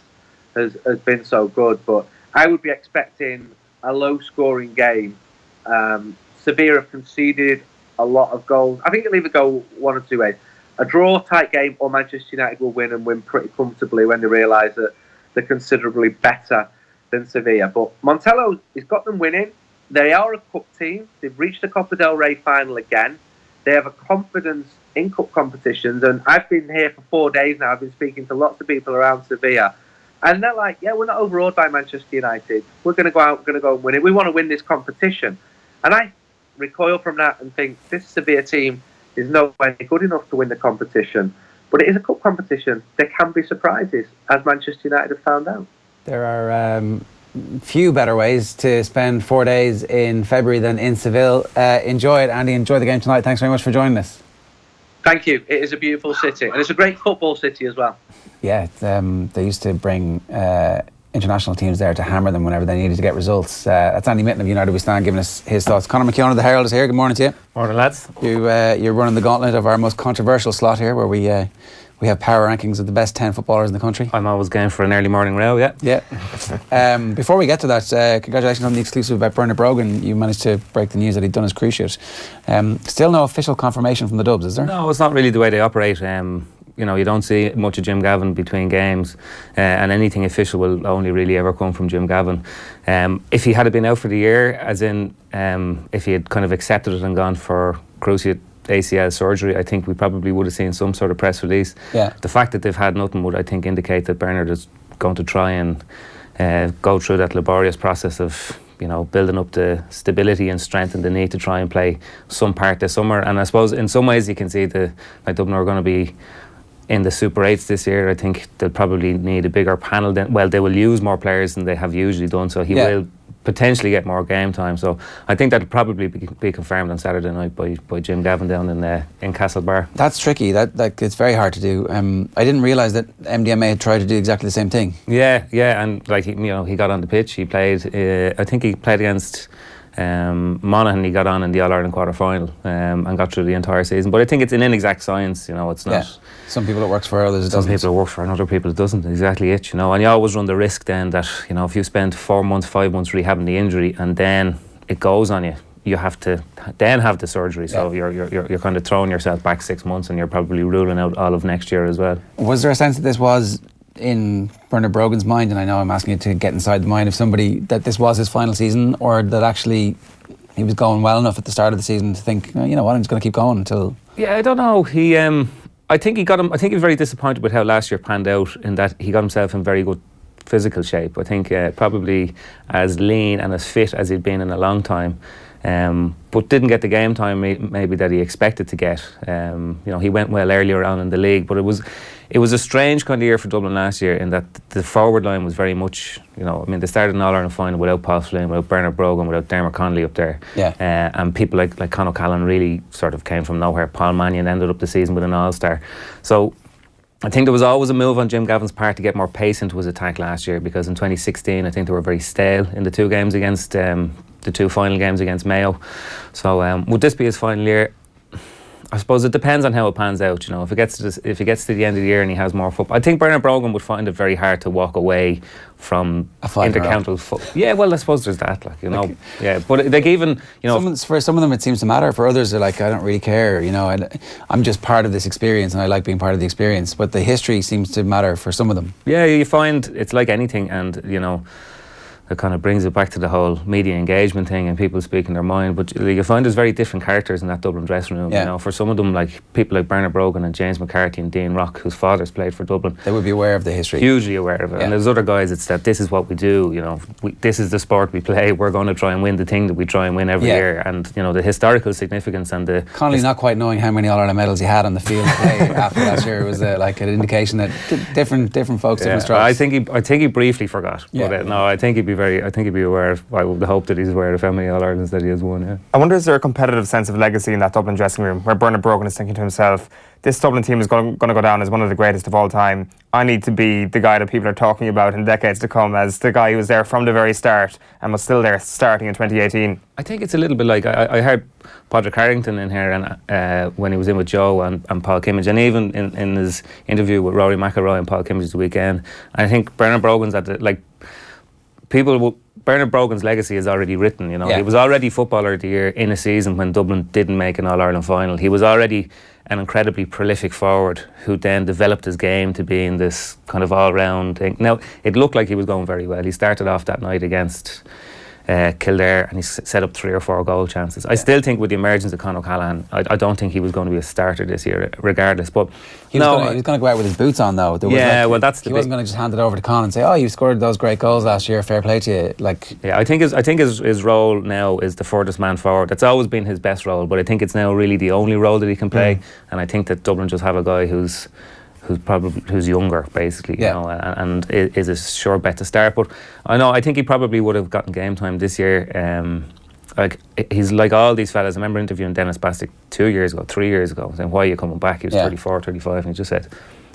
has been so good. But I would be expecting a low-scoring game. Sevilla have conceded a lot of goals. I think it'll either go one or 2 ways. A draw, tight game, or Manchester United will win and win pretty comfortably when they realise that they're considerably better than Sevilla. But Montella has got them winning. They are a cup team. They've reached the Copa del Rey final again. They have a confidence in cup competitions. And I've been here for 4 days now. I've been speaking to lots of people around Sevilla. And they're like, yeah, we're not overawed by Manchester United. We're going to go out, we're going to go and win it. We want to win this competition. And I recoil from that and think this Sevilla team is no way good enough to win the competition. But it is a cup competition. There can be surprises, as Manchester United have found out. There are few better ways to spend 4 days in February than in Seville. Enjoy it, Andy. Enjoy the game tonight. Thanks very much for joining us. Thank you. It is a beautiful city, and it's a great football city as well. Yeah, they used to bring international teams there to hammer them whenever they needed to get results. That's Andy Mitten of United We Stand giving us his thoughts. Conor McKeon of the Herald is here. Good morning to you. Morning, lads. You're running the gauntlet of our most controversial slot here, where we have power rankings of the best 10 footballers in the country. I'm always game for an early morning row, yeah. Yeah. Before we get to that, congratulations on the exclusive about Bernard Brogan. You managed to break the news that he'd done his cruise shoot. Still no official confirmation from the Dubs, is there? No, it's not really the way they operate. You don't see much of Jim Gavin between games, and anything official will only really ever come from Jim Gavin. If he had been out for the year, as in if he had kind of accepted it and gone for cruciate ACL surgery, I think we probably would have seen some sort of press release. Yeah. The fact that they've had nothing would, I think, indicate that Bernard is going to try and go through that laborious process of building up the stability and strength and the need to try and play some part this summer. And I suppose in some ways you can see Dublin are going to be in the Super 8s this year. I think they'll probably need a bigger panel. They will use more players than they have usually done, so he will potentially get more game time. So I think that'll probably be confirmed on Saturday night by Jim Gavin down in Castlebar. That's tricky. That it's very hard to do. I didn't realise that MDMA had tried to do exactly the same thing. Yeah, and he got on the pitch. He played. I think he played against Monaghan. He got on in the All-Ireland quarter-final and got through the entire season. But I think it's an inexact science. It's not. Yeah. Some people it works for, others it doesn't. Some people it works for, and other people it doesn't. Exactly it. And you always run the risk then that if you spend 4 months, 5 months rehabbing the injury and then it goes on you, you have to then have the surgery. So you're kind of throwing yourself back 6 months, and you're probably ruling out all of next year as well. Was there a sense that this was in Bernard Brogan's mind, and I know I'm asking you to get inside the mind of somebody, that this was his final season, or that actually he was going well enough at the start of the season to think, I'm just going to keep going until... Yeah, I don't know. I think he was very disappointed with how last year panned out, in that he got himself in very good physical shape. I think probably as lean and as fit as he'd been in a long time, but didn't get the game time maybe that he expected to get. He went well earlier on in the league, but it was a strange kind of year for Dublin last year, in that the forward line was very much, they started an All-Ireland final without Paul Flynn, without Bernard Brogan, without Dermot Connolly up there. Yeah. And people like Conor Callan really sort of came from nowhere. Paul Mannion ended up the season with an All-Star. So I think there was always a move on Jim Gavin's part to get more pace into his attack last year, because in 2016 I think they were very stale in the 2 games against the 2 final games against Mayo. So would this be his final year? I suppose it depends on how it pans out. You know, if it gets to the end of the year and he has more football, I think Bernard Brogan would find it very hard to walk away from intercounty football. Yeah, well, I suppose there's that, like, you know. Yeah, but like, even, you know, for some of them it seems to matter. For others, they're like, I don't really care. You know, I'm just part of this experience, and I like being part of the experience. But the history seems to matter for some of them. Yeah, you find it's like anything, and you know, it kind of brings it back to the whole media engagement thing and people speaking their mind. But you find there's very different characters in that Dublin dressing room. Yeah. You know, for some of them, like people like Bernard Brogan and James McCarthy and Dean Rock, whose fathers played for Dublin, they would be aware of the history. Hugely aware of it. And there's other guys, it's that this is what we do. You know, this is the sport we play. We're going to try and win the thing that we try and win every year. And you know, the historical significance and the Connolly not quite knowing how many All-Ireland medals he had on the field after last year was like an indication that different folks, different strokes. I think he briefly forgot. Yeah. But no, I think he'd be aware. I would hope that he's aware of how many All-Irelands that he has won. Yeah. I wonder, is there a competitive sense of legacy in that Dublin dressing room where Bernard Brogan is thinking to himself, this Dublin team is going to go down as one of the greatest of all time. I need to be the guy that people are talking about in decades to come as the guy who was there from the very start and was still there starting in 2018. I think it's a little bit like, I heard Padraig Harrington in here and when he was in with Joe and Paul Kimmage, and even in his interview with Rory McIlroy and Paul Kimmage the weekend, I think Bernard Brogan's at the, like, Bernard Brogan's legacy is already written, you know. He was already Footballer of the Year in a season when Dublin didn't make an All-Ireland final. He was already an incredibly prolific forward who then developed his game to being this kind of all-round thing. Now, it looked like he was going very well. He started off that night against Kildare and he set up 3 or 4 goal chances. I still think with the emergence of Conor O'Callaghan, I don't think he was going to be a starter this year regardless, but he was going to go out with his boots on though. He wasn't going to just hand it over to Conor and say, oh, you scored those great goals last year, fair play to you. Like, yeah, I think his role now is the furthest man forward. That's always been his best role, but I think it's now really the only role that he can play, and I think that Dublin just have a guy who's younger, basically, you know, and is a sure bet to start. But I think he probably would have gotten game time this year. Like, he's like all these fellas. I remember interviewing Dennis Bastick 3 years ago, saying, why are you coming back? He was 34, 35, and he just said,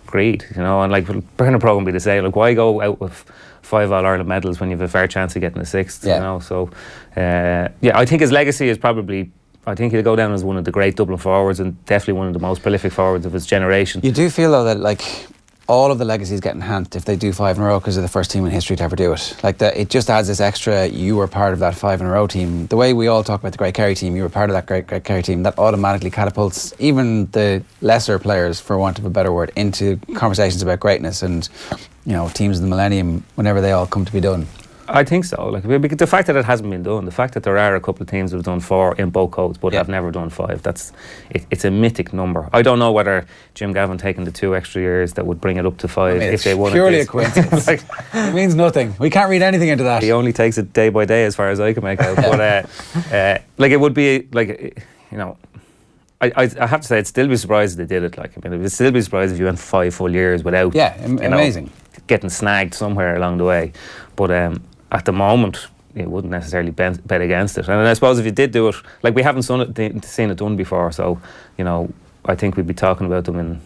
greed, you know. And like, Bernard Brogan would be the same. Like, why go out with 5 All-Ireland medals when you have a fair chance of getting a 6th, you know? So, I think his legacy is probably, I think he'll go down as one of the great Dublin forwards and definitely one of the most prolific forwards of his generation. You do feel though that like all of the legacies get enhanced if they do 5 in a row because they're the first team in history to ever do it. Like that, it just adds this extra. You were part of that 5 in a row team. The way we all talk about the Great Kerry team, you were part of that Great Kerry team. That automatically catapults even the lesser players, for want of a better word, into conversations about greatness and, you know, teams of the millennium whenever they all come to be done. I think so. Like, because the fact that it hasn't been done, the fact that there are a couple of teams that have done 4 in both codes but have never done 5, it's a mythic number. I don't know whether Jim Gavin taking the 2 extra years that would bring it up to 5 if they won it. Purely a coincidence. Like, it means nothing. We can't read anything into that. He only takes it day by day, as far as I can make out. But like, it would be like, you know, I have to say, I'd still be surprised if they did it. Like, I mean, I'd still be surprised if you went 5 full years without, amazing, getting snagged somewhere along the way. But at the moment, you wouldn't necessarily bet against it. And I suppose if you did do it, like, we haven't seen it done before, so, you know, I think we'd be talking about them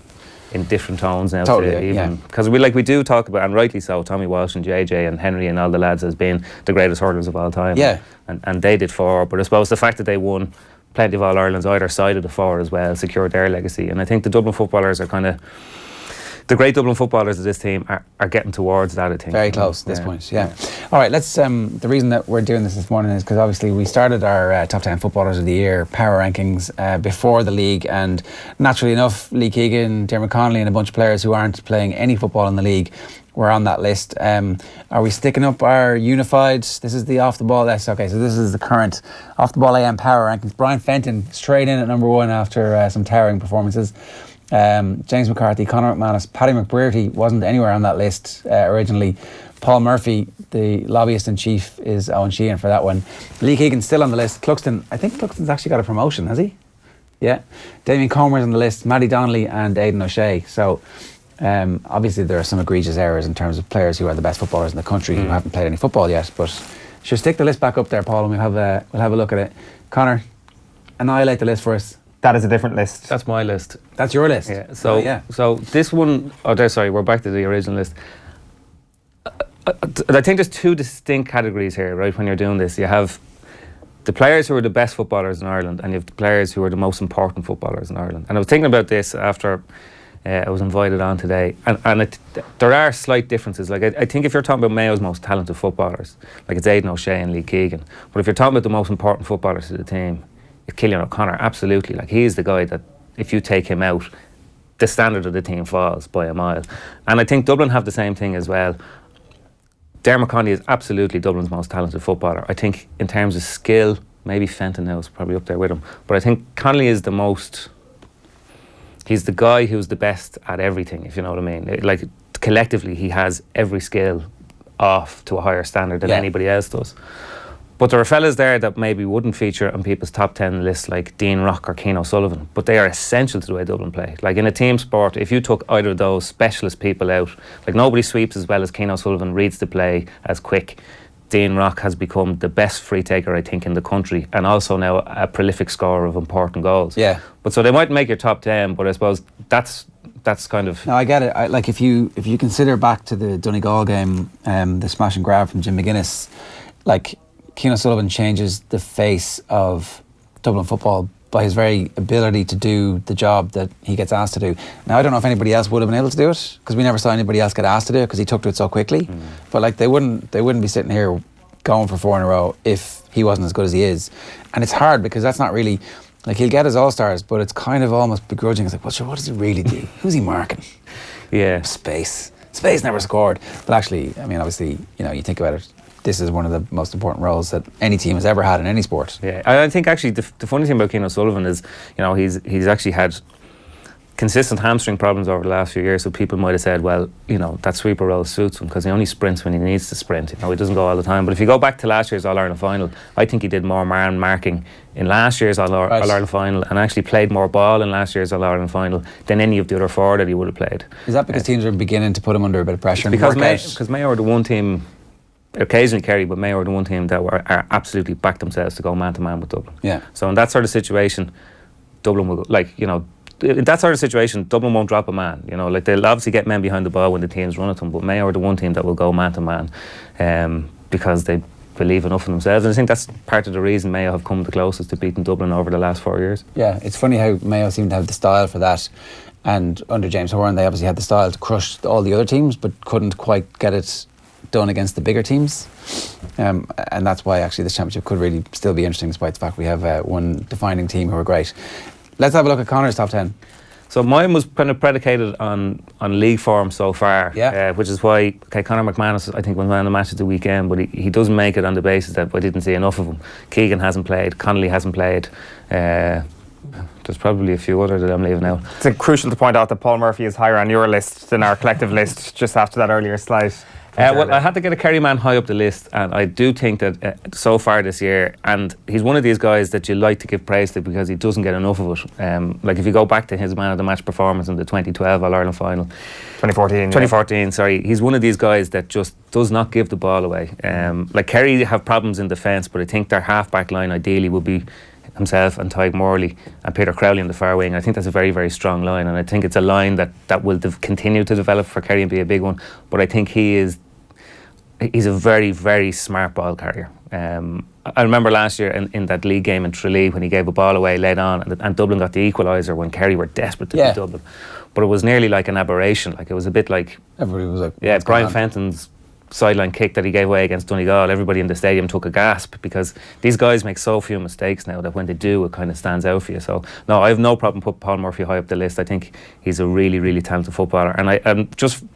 in different tones now. Totally, because we do talk about, and rightly so, Tommy Walsh and JJ and Henry and all the lads as being the greatest hurlers of all time. Yeah. And they did 4, but I suppose the fact that they won plenty of All-Irelands either side of the 4 as well secured their legacy. And I think the Dublin footballers are kind of, the great Dublin footballers of this team are getting towards that, I think. Very close at this point, yeah. All right, let's. The reason that we're doing this morning is because obviously we started our top 10 footballers of the year power rankings before the league, and naturally enough, Lee Keegan, Dermot Connolly, and a bunch of players who aren't playing any football in the league were on that list. Are we sticking up our unified? This is the off the ball list. Okay, so this is the current off the ball AM power rankings. Brian Fenton straight in at number 1 after some towering performances. James McCarthy, Conor McManus, Paddy McBrearty wasn't anywhere on that list originally. Paul Murphy, the lobbyist in chief, is Owen Sheehan for that one. Lee Keegan's still on the list. Cluxton, I think Cluxton's actually got a promotion, has he? Yeah. Damien Comer's on the list, Matty Donnelly and Aidan O'Shea. So obviously there are some egregious errors in terms of players who are the best footballers in the country who haven't played any football yet, but should stick the list back up there, Paul, and we'll have a look at it. Conor, annihilate the list for us. That is a different list. That's my list. That's your list? Yeah. So this one, we're back to the original list. I think there's 2 distinct categories here, right, when you're doing this. You have the players who are the best footballers in Ireland, and you have the players who are the most important footballers in Ireland. And I was thinking about this after I was invited on today, and there are slight differences. Like I think if you're talking about Mayo's most talented footballers, like it's Aidan O'Shea and Lee Keegan, but if you're talking about the most important footballers to the team, it's Cillian O'Connor. Absolutely, like he is the guy that if you take him out, the standard of the team falls by a mile. And I think Dublin have the same thing as well. Dermot Conley is absolutely Dublin's most talented footballer. I think in terms of skill, maybe Fenton now is probably up there with him, but I think Conley is the most, he's the guy who's the best at everything, if you know what I mean. Like collectively he has every skill off to a higher standard than anybody else does. But there are fellas there that maybe wouldn't feature on people's top 10 lists, like Dean Rock or Keane O'Sullivan, but they are essential to the way Dublin play. Like in a team sport, if you took either of those specialist people out, like nobody sweeps as well as Keane O'Sullivan, reads the play as quick. Dean Rock has become the best free taker, I think, in the country, and also now a prolific scorer of important goals. Yeah. But so they might make your top 10, but I suppose that's kind of... No, I get it. Like if you consider back to the Donegal game, the smash and grab from Jim McGuinness, like Keane O'Sullivan changes the face of Dublin football by his very ability to do the job that he gets asked to do. Now, I don't know if anybody else would have been able to do it, because we never saw anybody else get asked to do it because he took to it so quickly. But like they wouldn't be sitting here going for 4 in a row if he wasn't as good as he is. And it's hard because that's not really, like he'll get his all-stars, but it's kind of almost begrudging. It's like, well, sure, what does he really do? Who's he marking? Yeah. Space never scored. But actually, I mean, obviously, you know, you think about it, this is one of the most important roles that any team has ever had in any sport. Yeah, I think actually the funny thing about Keane O'Sullivan is, you know, he's actually had consistent hamstring problems over the last few years, so people might have said, well, you know, that sweeper role suits him because he only sprints when he needs to sprint. You know, he doesn't go all the time. But if you go back to last year's All-Ireland final, I think he did more man marking in last year's All-Ireland final and actually played more ball in last year's All-Ireland final than any of the other 4 that he would have played. Is that because teams are beginning to put him under a bit of pressure? Because Mayo are the one team, occasionally Kerry, but Mayo are the one team that are absolutely backed themselves to go man-to-man with Dublin. Yeah. So in that sort of situation, Dublin will, like, you know, in that sort of situation, Dublin won't drop a man. You know, like they'll obviously get men behind the ball when the teams run at them, but Mayo are the one team that will go man-to-man because they believe enough in themselves. And I think that's part of the reason Mayo have come the closest to beating Dublin over the last 4 years. Yeah, it's funny how Mayo seem to have the style for that. And under James Horan, they obviously had the style to crush all the other teams, but couldn't quite get it done against the bigger teams. And that's why actually this championship could really still be interesting, despite the fact we have one defining team who are great. Let's have a look at Conor's top 10. So mine was kind of predicated on league form so far, which is why Conor McManus, I think, was man of the match at the weekend, but he doesn't make it on the basis that I didn't see enough of him. Keegan hasn't played, Connolly hasn't played. There's probably a few others that I'm leaving out. It's crucial to point out that Paul Murphy is higher on your list than our collective list just after that earlier slide. Well, I had to get a Kerry man high up the list, and I do think that so far this year, and he's one of these guys that you like to give praise to because he doesn't get enough of it. Like if you go back to his man of the match performance in the 2012 All-Ireland final, 2014, sorry, he's one of these guys that just does not give the ball away. Like Kerry have problems in defence, but I think their half-back line ideally would be himself and Tyke Morley and Peter Crowley in the far wing. I think that's a very, very strong line, and I think it's a line that will continue to develop for Kerry and be a big one. But I think he's a very, very smart ball carrier. I remember last year in that league game in Tralee when he gave a ball away late on and Dublin got the equaliser when Kerry were desperate to beat Dublin. But it was nearly like an aberration. Like it was a bit like... Everybody was like... Brian Fenton's sideline kick that he gave away against Donegal, everybody in the stadium took a gasp because these guys make so few mistakes now that when they do, it kind of stands out for you. So no, I have no problem putting Paul Murphy high up the list. I think he's a really, really talented footballer, and I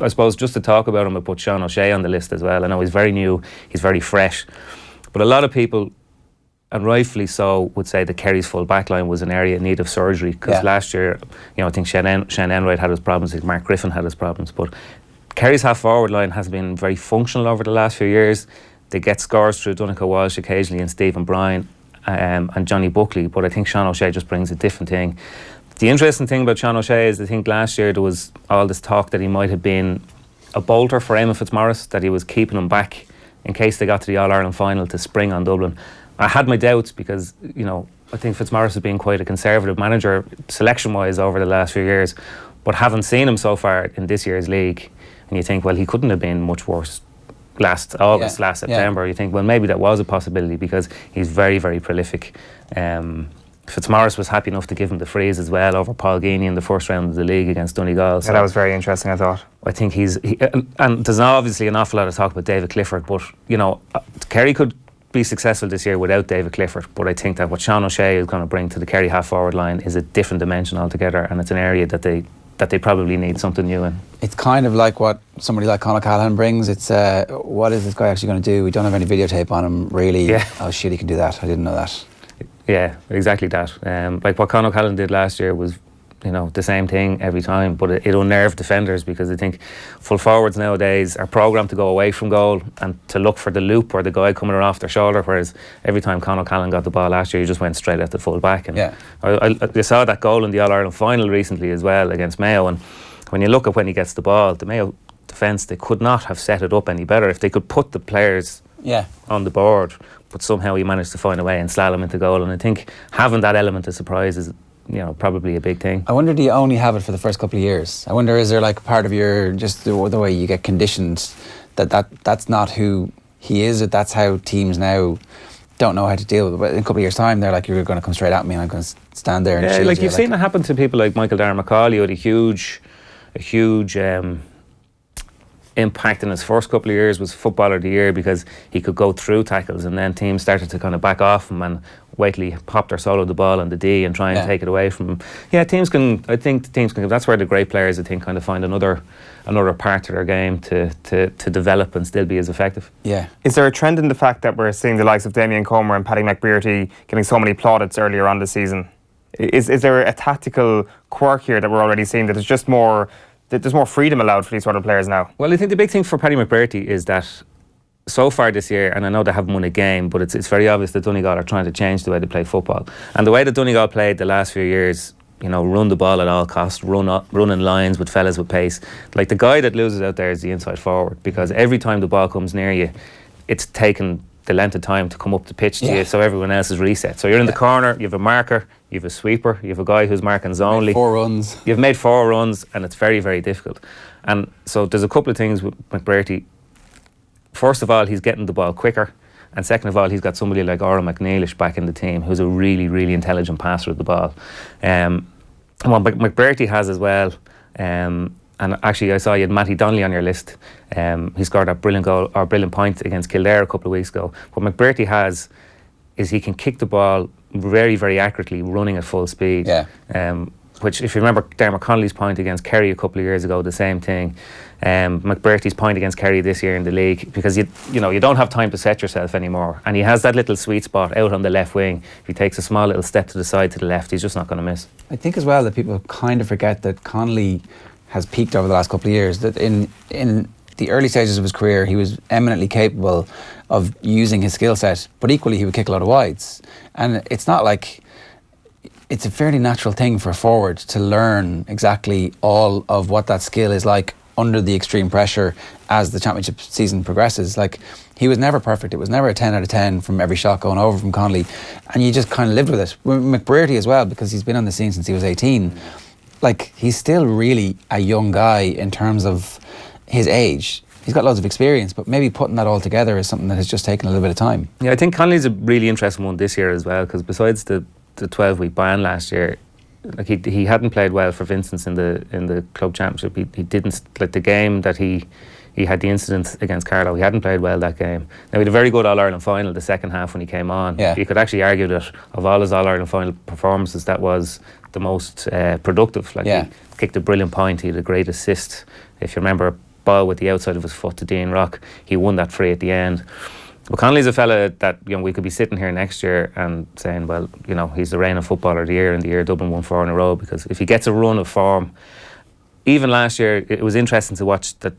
suppose just to talk about him, I put Sean O'Shea on the list as well. I know he's very new, he's very fresh, but a lot of people, and rightfully so, would say that Kerry's full back line was an area in need of surgery because last year, you know, I think Shane Enright had his problems, I think Mark Griffin had his problems, but Kerry's half-forward line has been very functional over the last few years. They get scores through Donncha Walsh occasionally and Stephen Bryan and Johnny Buckley, but I think Sean O'Shea just brings a different thing. The interesting thing about Sean O'Shea is I think last year there was all this talk that he might have been a bolter for Eamon Fitzmaurice, that he was keeping him back in case they got to the All-Ireland final to spring on Dublin. I had my doubts because, you know, I think Fitzmaurice has been quite a conservative manager selection-wise over the last few years, but haven't seen him so far in this year's league. And you think, well, he couldn't have been much worse last August, last September, you think, well, maybe that was a possibility because he's very, very prolific. Fitzmaurice was happy enough to give him the freeze as well over Paul Geaney in the first round of the league against Donegal. So that was very interesting, I thought. I think and there's obviously an awful lot of talk about David Clifford, but Kerry could be successful this year without David Clifford, but I think that what Sean O'Shea is going to bring to the Kerry half forward line is a different dimension altogether, and it's an area that they probably need something new in. It's kind of like what somebody like Conor Callahan brings. It's what is this guy actually going to do? We don't have any videotape on him, really. Yeah. Oh shit, he can do that. I didn't know that. Yeah, exactly that. Like what Conor Callahan did last year was, the same thing every time, but it unnerved defenders because I think full forwards nowadays are programmed to go away from goal and to look for the loop or the guy coming off their shoulder, whereas every time Conor Callahan got the ball last year, he just went straight at the full back. And I saw that goal in the All-Ireland final recently as well against Mayo, and when you look at when he gets the ball, the Mayo defence, they could not have set it up any better. If they could put the players on the board, but somehow he managed to find a way and slalom into goal, and I think having that element of surprise is probably a big thing. I wonder, do you only have it for the first couple of years? I wonder, is there like part of your, just the way you get conditioned that's not who he is, or that's how teams now don't know how to deal with it? But in a couple of years' time, they're like, you're going to come straight at me and I'm going to stand there and shield like you. You've seen it happen to people like Michael Darragh Macaulay, who had a huge impact in his first couple of years, was Footballer of the Year because he could go through tackles, and then teams started to kind of back off him and wait till he popped or soloed the ball on the D and try and take it away from him. I think teams can, that's where the great players, I think, kind of find another part of their game to develop and still be as effective. Yeah. Is there a trend in the fact that we're seeing the likes of Damien Comer and Paddy McBrearty getting so many plaudits earlier on this season? Is there a tactical quirk here that we're already seeing, that there's more freedom allowed for these sort of players now? Well, I think the big thing for Paddy McBrearty is that so far this year, and I know they haven't won a game, but it's very obvious that Donegal are trying to change the way they play football. And the way that Donegal played the last few years, run the ball at all costs, run in lines with fellas with pace. Like, the guy that loses out there is the inside forward, because every time the ball comes near you, it's taken the length of time to come up the pitch to you, so everyone else is reset. So you're in the corner, you have a marker, you have a sweeper, you have a guy who's marking zonely. 4 runs. You've made 4 runs, and it's very, very difficult. And so there's a couple of things with McBrearty. First of all, he's getting the ball quicker, and second of all, he's got somebody like Oran McNeilish back in the team, who's a really, really intelligent passer of the ball. And what McBrearty has as well, and actually I saw you had Matty Donnelly on your list. He scored a brilliant point against Kildare a couple of weeks ago. What McBrearty has is he can kick the ball very, very accurately, running at full speed. Which, if you remember Dermot Connolly's point against Kerry a couple of years ago, the same thing. McBrearty's point against Kerry this year in the league, because you don't have time to set yourself anymore, and he has that little sweet spot out on the left wing. If he takes a small little step to the side to the left, he's just not going to miss. I think as well that people kind of forget that Connolly has peaked over the last couple of years, that in the early stages of his career he was eminently capable of using his skill set, but equally he would kick a lot of wides, and it's not like, it's a fairly natural thing for a forward to learn exactly all of what that skill is like under the extreme pressure as the championship season progresses. Like, he was never perfect. It was never a 10 out of 10 from every shot going over from Connolly, and you just kind of lived with it. McBrearty as well, because he's been on the scene since he was 18. Like, he's still really a young guy in terms of his age. He's got loads of experience, but maybe putting that all together is something that has just taken a little bit of time. Yeah, I think Connolly's a really interesting one this year as well, because besides the 12-week ban last year, like he hadn't played well for Vincent's in the club championship. He didn't, like the game that he had the incident against Carlow, he hadn't played well that game. Now, he had a very good All-Ireland final the second half when he came on. You could actually argue that of all his All-Ireland final performances, that was the most productive. Like, he kicked a brilliant point, he had a great assist. If you remember, a ball with the outside of his foot to Dean Rock, he won that free at the end. But Connolly's a fella that we could be sitting here next year and saying, well, he's the reigning Footballer of the Year in the year Dublin won 4 in a row, because if he gets a run of form, even last year it was interesting to watch that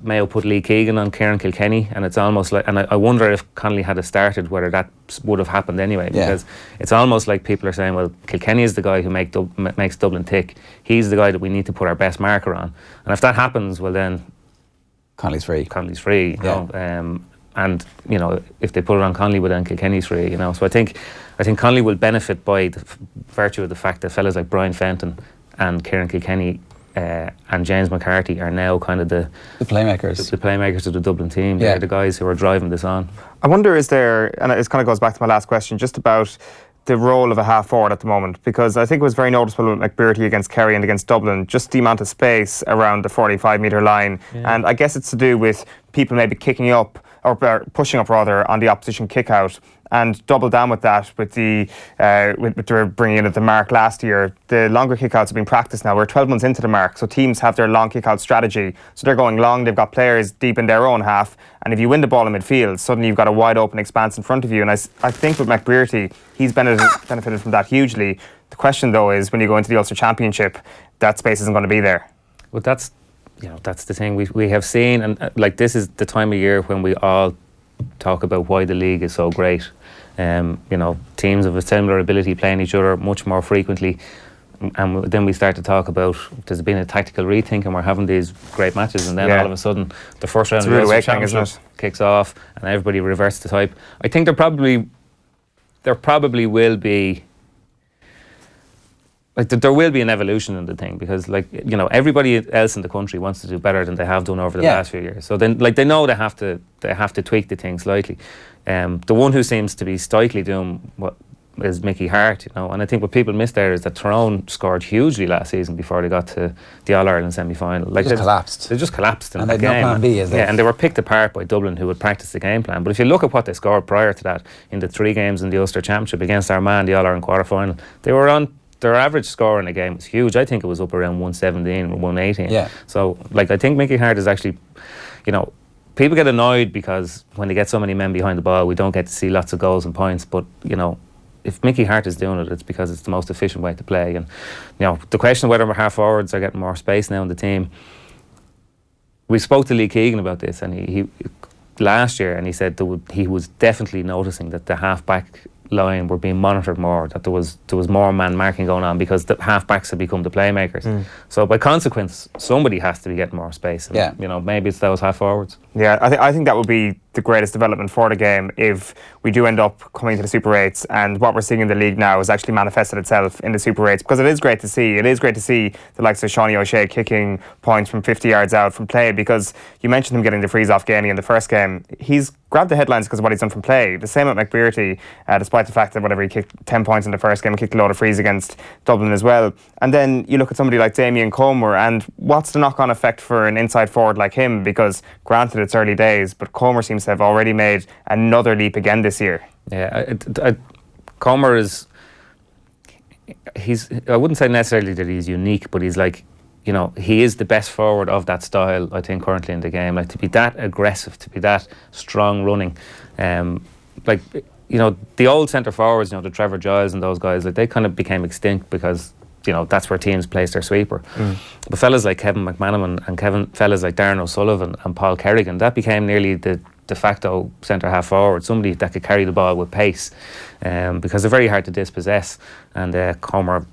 Mayo put Lee Keegan on Kieran Kilkenny, and it's almost like, and I wonder if Connolly had started whether that would have happened anyway, because it's almost like people are saying, well, Kilkenny is the guy who makes Dublin tick, he's the guy that we need to put our best marker on, and if that happens, well then Connolly's free. You know? And if they put it on Connolly, well then Kilkenny's free. So I think Connolly will benefit by the virtue of the fact that fellas like Brian Fenton and Kieran Kilkenny and James McCarthy are now kind of the playmakers. The playmakers of the Dublin team. Yeah. They're the guys who are driving this on. I wonder, is there, and it kind of goes back to my last question, just about the role of a half forward at the moment, because I think it was very noticeable with McBurty against Kerry and against Dublin, just the amount of space around the 45-metre line. Yeah. And I guess it's to do with people maybe kicking up, or pushing up rather, on the opposition kick out, and double down with that with the with bringing in at the mark last year. The longer kickouts have been practiced now. We're 12 months into the mark, so teams have their long kick-out strategy. So they're going long, they've got players deep in their own half, and if you win the ball in midfield, suddenly you've got a wide open expanse in front of you. And I think with McBurty, he's benefited from that hugely. The question though is, when you go into the Ulster Championship, that space isn't going to be there. Well, that's the thing we have seen, and like, this is the time of year when we all talk about why the league is so great. Teams of a similar ability playing each other much more frequently, and then we start to talk about there's been a tactical rethink and we're having these great matches, and then all of a sudden the first round of the Ulster Championship kicks off and everybody reverts the type. I think there probably will be, like, there will be an evolution in the thing, because, like, everybody else in the country wants to do better than they have done over the last few years. So then, like, they know they have to tweak the thing slightly. The one who seems to be stoically doing what is Mickey Hart, and I think what people miss there is that Tyrone scored hugely last season before they got to the All-Ireland semi-final. Like, they collapsed. They just collapsed in and the game. And they had no plan B, is and they were picked apart by Dublin, who would practice the game plan. But if you look at what they scored prior to that in the 3 games in the Ulster Championship against Armagh, the All-Ireland quarter-final, they were on. Their average score in a game was huge. I think it was up around 117 or 118. Yeah. So, like, I think Mickey Hart is actually, people get annoyed because when they get so many men behind the ball, we don't get to see lots of goals and points. But, if Mickey Hart is doing it, it's because it's the most efficient way to play. And, the question of whether our half forwards are getting more space now in the team. We spoke to Lee Keegan about this, and he last year, and he said he was definitely noticing that the half-back line were being monitored more, that there was more man marking going on because the half-backs had become the playmakers. So by consequence, somebody has to be getting more space. And, maybe it's those half-forwards. Yeah, I think that would be the greatest development for the game if we do end up coming to the Super 8s, and what we're seeing in the league now has actually manifested itself in the Super 8s, because it is great to see. It is great to see the likes of Seanie O'Shea kicking points from 50 yards out from play, because you mentioned him getting the freeze off Greaney in the first game. He's grabbed the headlines because of what he's done from play. The same with McBurty, despite the fact that he kicked 10 points in the first game, kicked a load of frees against Dublin as well. And then you look at somebody like Damien Comer, and what's the knock-on effect for an inside forward like him? Because granted, it's early days, but Comer seems to have already made another leap again this year. Yeah, Comer is, I wouldn't say necessarily that he's unique, but he's like, he is the best forward of that style, I think, currently in the game. Like, to be that aggressive, to be that strong running, the old centre forwards, the Trevor Giles and those guys, like, they kind of became extinct because that's where teams place their sweeper. But fellas like Kevin McManaman and fellas like Darren O'Sullivan and Paul Kerrigan, that became nearly the de facto centre half forward, somebody that could carry the ball with pace, because they're very hard to dispossess. And Comer,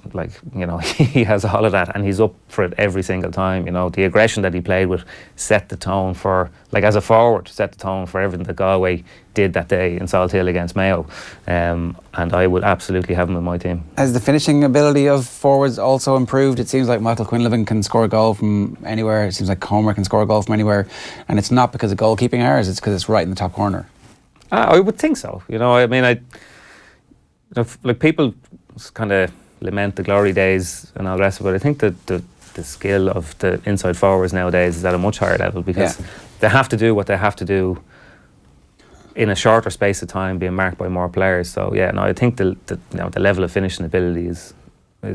he has all of that, and he's up for it every single time. The aggression that he played with set the tone for, as a forward, set the tone for everything that Galway did that day in Salthill against Mayo. And I would absolutely have him in my team. Has the finishing ability of forwards also improved? It seems like Michael Quinlivan can score a goal from anywhere. It seems like Comer can score a goal from anywhere. And it's not because of goalkeeping errors, it's because it's right in the top corner. I would think so. People kind of lament the glory days and all the rest of it. I think that the skill of the inside forwards nowadays is at a much higher level, because they have to do what they have to do in a shorter space of time, being marked by more players. So I think the level of finishing ability is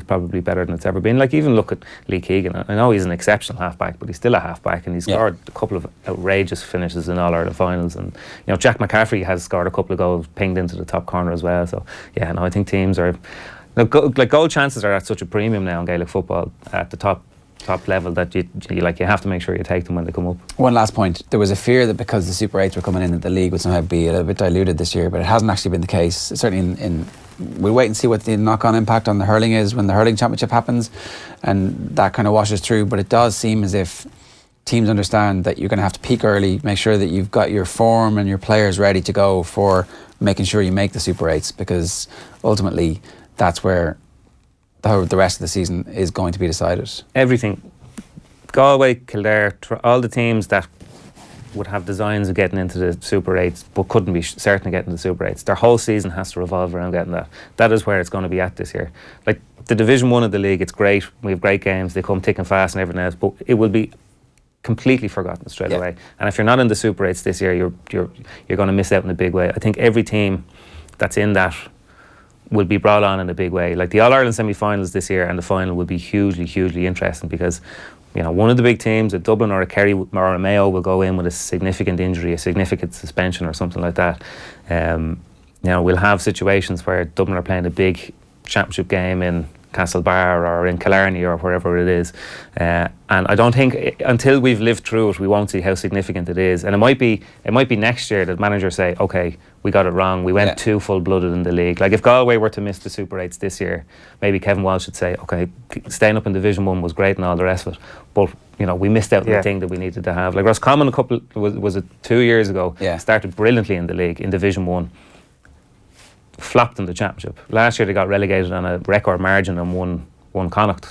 probably better than it's ever been. Like, even look at Lee Keegan. I know he's an exceptional halfback, but he's still a halfback, and he's scored a couple of outrageous finishes in All-Ireland finals. And Jack McCaffrey has scored a couple of goals pinged into the top corner as well. So I think teams are, goal chances are at such a premium now in Gaelic football at the top level that you have to make sure you take them when they come up. One last point: there was a fear that because the Super 8s were coming in, that the league would somehow be a little bit diluted this year, but it hasn't actually been the case. Certainly we'll wait and see what the knock-on impact on the hurling is when the hurling championship happens, and that kind of washes through. But it does seem as if teams understand that you're going to have to peak early, make sure that you've got your form and your players ready to go for making sure you make the Super 8s, because ultimately that's where the rest of the season is going to be decided. Everything Galway, Kildare, all the teams that would have designs of getting into the Super 8s but couldn't be certain of getting the Super 8s. Their whole season has to revolve around getting that. That is where it's going to be at this year. Like the Division 1 of the league, it's great. We have great games. They come thick and fast and everything else, but it will be completely forgotten straight away. And if you're not in the Super 8s this year, you're going to miss out in a big way. I think every team that's in that will be brought on in a big way. Like the All-Ireland semi-finals this year and the final will be hugely, hugely interesting because one of the big teams, a Dublin or a Kerry or a Mayo, will go in with a significant injury, a significant suspension or something like that. We'll have situations where Dublin are playing a big championship game in Castlebar or in Killarney or wherever it is. And I don't think until we've lived through it, we won't see how significant it is. And it might be next year that managers say, okay, we got it wrong. We went too full-blooded in the league. Like if Galway were to miss the Super 8s this year, maybe Kevin Walsh should say, okay, staying up in Division 1 was great and all the rest of it, but we missed out on the thing that we needed to have. Like Roscommon was it 2 years ago, started brilliantly in the league, in Division 1, flopped in the championship. Last year they got relegated on a record margin and won Connacht.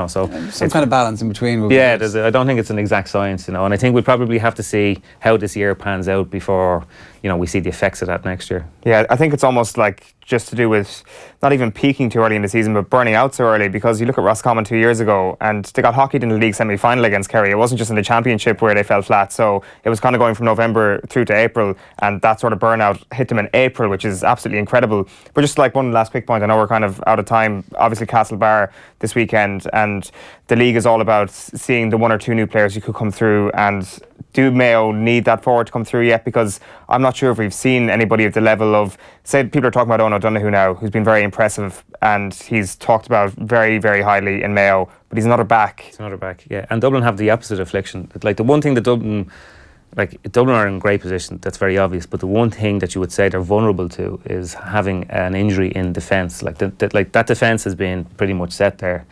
So some kind of balance in between. I don't think it's an exact science, and I think we'll probably have to see how this year pans out before we see the effects of that next year. Yeah, I think it's almost like just to do with not even peaking too early in the season, but burning out so early, because you look at Roscommon 2 years ago and they got hockeyed in the league semi-final against Kerry. It wasn't just in the championship where they fell flat, so it was kind of going from November through to April, and that sort of burnout hit them in April, which is absolutely incredible. But just like one last quick point, I know we're kind of out of time. Obviously Castlebar this weekend, and the league is all about seeing the one or two new players who could come through. And do Mayo need that forward to come through yet? Because I'm not sure if we've seen anybody at the level of, say, people are talking about Owen O'Donoghue now, who's been very impressive and he's talked about very, very highly in Mayo, but he's another back. He's another back, yeah. And Dublin have the opposite affliction. Like the one thing that Dublin are in great position, that's very obvious, but the one thing that you would say they're vulnerable to is having an injury in defence. Like that defence has been pretty much set there.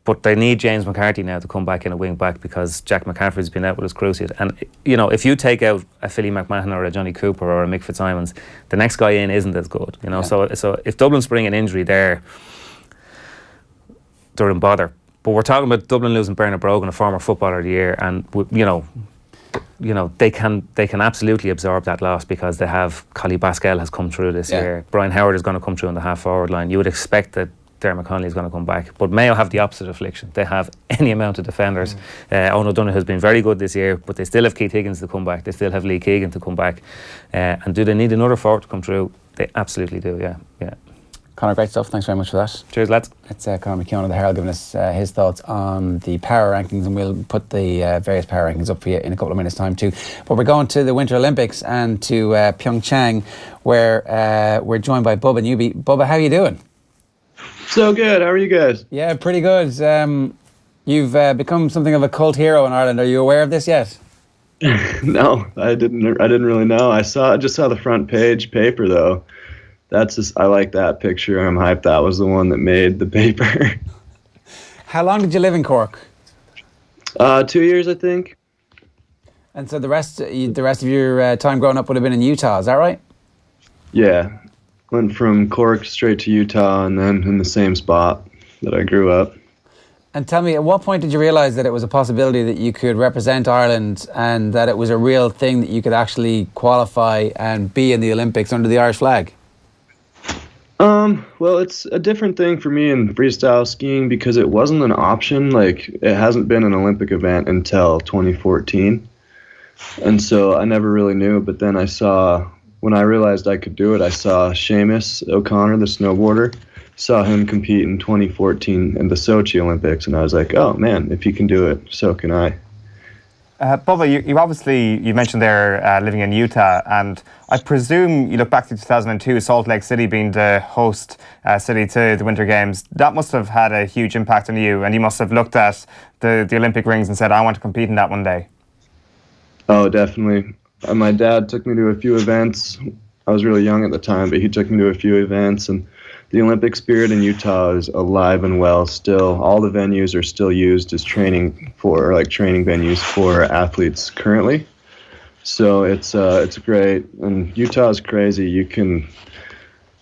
But they need James McCarthy now to come back in a wing back because Jack McCaffrey's been out with his cruciate. And, if you take out a Philly McMahon or a Johnny Cooper or a Mick Fitzsimons, the next guy in isn't as good. So if Dublin's bring an injury there, they're in bother. But we're talking about Dublin losing Bernard Brogan, a former footballer of the year, and, they can absolutely absorb that loss because they have Collie Basquel has come through this year. Brian Howard is going to come through on the half forward line. You would expect that Dermot Connolly is going to come back. But Mayo have the opposite affliction. They have any amount of defenders. Owen O'Donoghue has been very good this year, but they still have Keith Higgins to come back. They still have Lee Keegan to come back. And do they need another forward to come through? They absolutely do, yeah. Conor, great stuff. Thanks very much for that. Cheers, lads. It's Conor McKeon of the Herald giving us his thoughts on the power rankings, and we'll put the various power rankings up for you in a couple of minutes' time too. But we're going to the Winter Olympics and to Pyeongchang, where we're joined by Bubba Newby. Bubba, how are you doing? So good. How are you guys? Yeah, pretty good. You've become something of a cult hero in Ireland. Are you aware of this yet? No, I didn't really know. I just saw the front page paper though. I like that picture. I'm hyped. That was the one that made the paper. How long did you live in Cork? 2 years, I think. And so the rest of your time growing up would have been in Utah. Is that right? Yeah. Went from Cork straight to Utah and then in the same spot that I grew up. And tell me, at what point did you realise that it was a possibility that you could represent Ireland and that it was a real thing that you could actually qualify and be in the Olympics under the Irish flag? Well, it's a different thing for me in freestyle skiing because it wasn't an option. Like, it hasn't been an Olympic event until 2014. And so I never really knew, but then when I realized I could do it, I saw Seamus O'Connor, the snowboarder, saw him compete in 2014 in the Sochi Olympics, and I was like, oh man, if he can do it, so can I. Bubba, you mentioned there living in Utah, and I presume you look back to 2002, Salt Lake City being the host city to the Winter Games. That must have had a huge impact on you, and you must have looked at the Olympic rings and said, I want to compete in that one day. Oh, definitely. My dad took me to a few events. I was really young at the time, but he took me to a few events, and the Olympic spirit in Utah is alive and well still. All the venues are still used as training venues for athletes currently. So it's great, and Utah is crazy.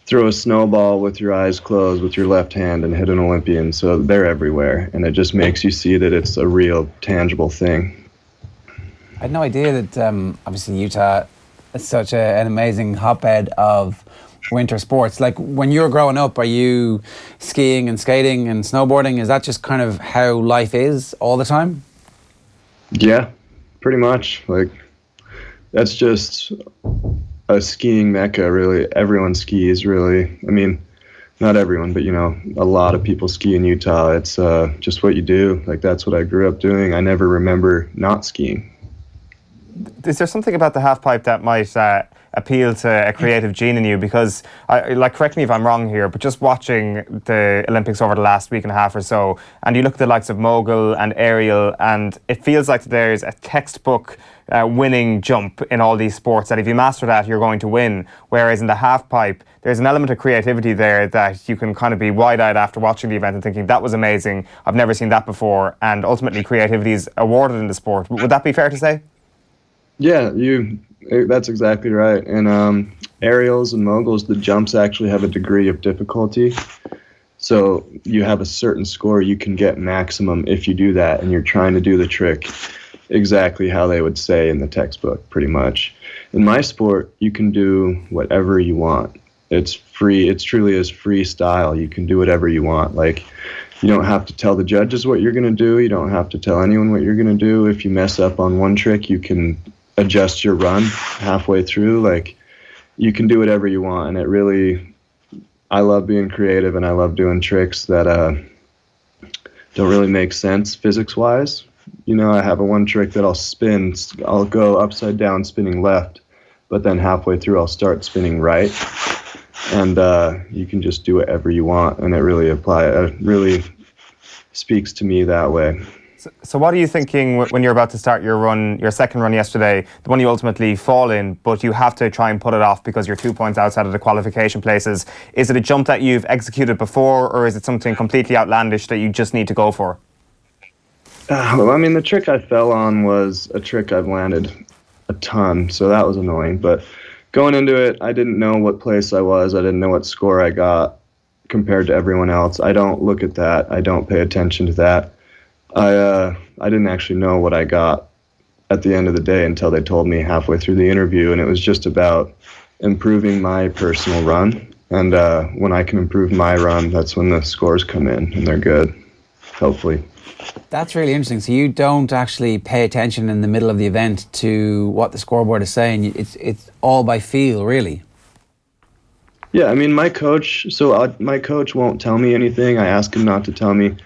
throw a snowball with your eyes closed with your left hand and hit an Olympian. So they're everywhere, and it just makes you see that it's a real, tangible thing. I had no idea that obviously Utah is such an amazing hotbed of winter sports. Like, when you were growing up, are you skiing and skating and snowboarding? Is that just kind of how life is all the time? Yeah, pretty much. Like, that's just a skiing mecca, really. Everyone skis, really. I mean, not everyone, but, you know, a lot of people ski in Utah. It's just what you do. Like, that's what I grew up doing. I never remember not skiing. Is there something about the half pipe that might appeal to a creative gene in you? Because, correct me if I'm wrong here, but just watching the Olympics over the last week and a half or so, and you look at the likes of mogul and aerial, and it feels like there's a textbook winning jump in all these sports, that if you master that, you're going to win. Whereas in the half pipe, there's an element of creativity there that you can kind of be wide-eyed after watching the event and thinking, that was amazing, I've never seen that before, and ultimately creativity is awarded in the sport. Would that be fair to say? Yeah, that's exactly right. And aerials and moguls, the jumps actually have a degree of difficulty. So you have a certain score you can get maximum if you do that, and you're trying to do the trick exactly how they would say in the textbook, pretty much. In my sport, you can do whatever you want. It's free. It truly is freestyle. You can do whatever you want. Like, you don't have to tell the judges what you're going to do. You don't have to tell anyone what you're going to do. If you mess up on one trick, you can adjust your run halfway through. Like, you can do whatever you want, and it really, I love being creative, and I love doing tricks that don't really make sense physics wise. You know, I have one trick that I'll go upside down spinning left, but then halfway through I'll start spinning right, and you can just do whatever you want, and it really speaks to me that way. So what are you thinking when you're about to start your run, your second run yesterday, the one you ultimately fall in, but you have to try and put it off because you're 2 points outside of the qualification places? Is it a jump that you've executed before, or is it something completely outlandish that you just need to go for? Well, I mean, the trick I fell on was a trick I've landed a ton, so that was annoying. But going into it, I didn't know what place I was. I didn't know what score I got compared to everyone else. I don't look at that. I don't pay attention to that. I didn't actually know what I got at the end of the day until they told me halfway through the interview, and it was just about improving my personal run. And when I can improve my run, that's when the scores come in, and they're good, hopefully. That's really interesting. So you don't actually pay attention in the middle of the event to what the scoreboard is saying. It's all by feel, really. Yeah, I mean, my coach won't tell me anything. I ask him not to tell me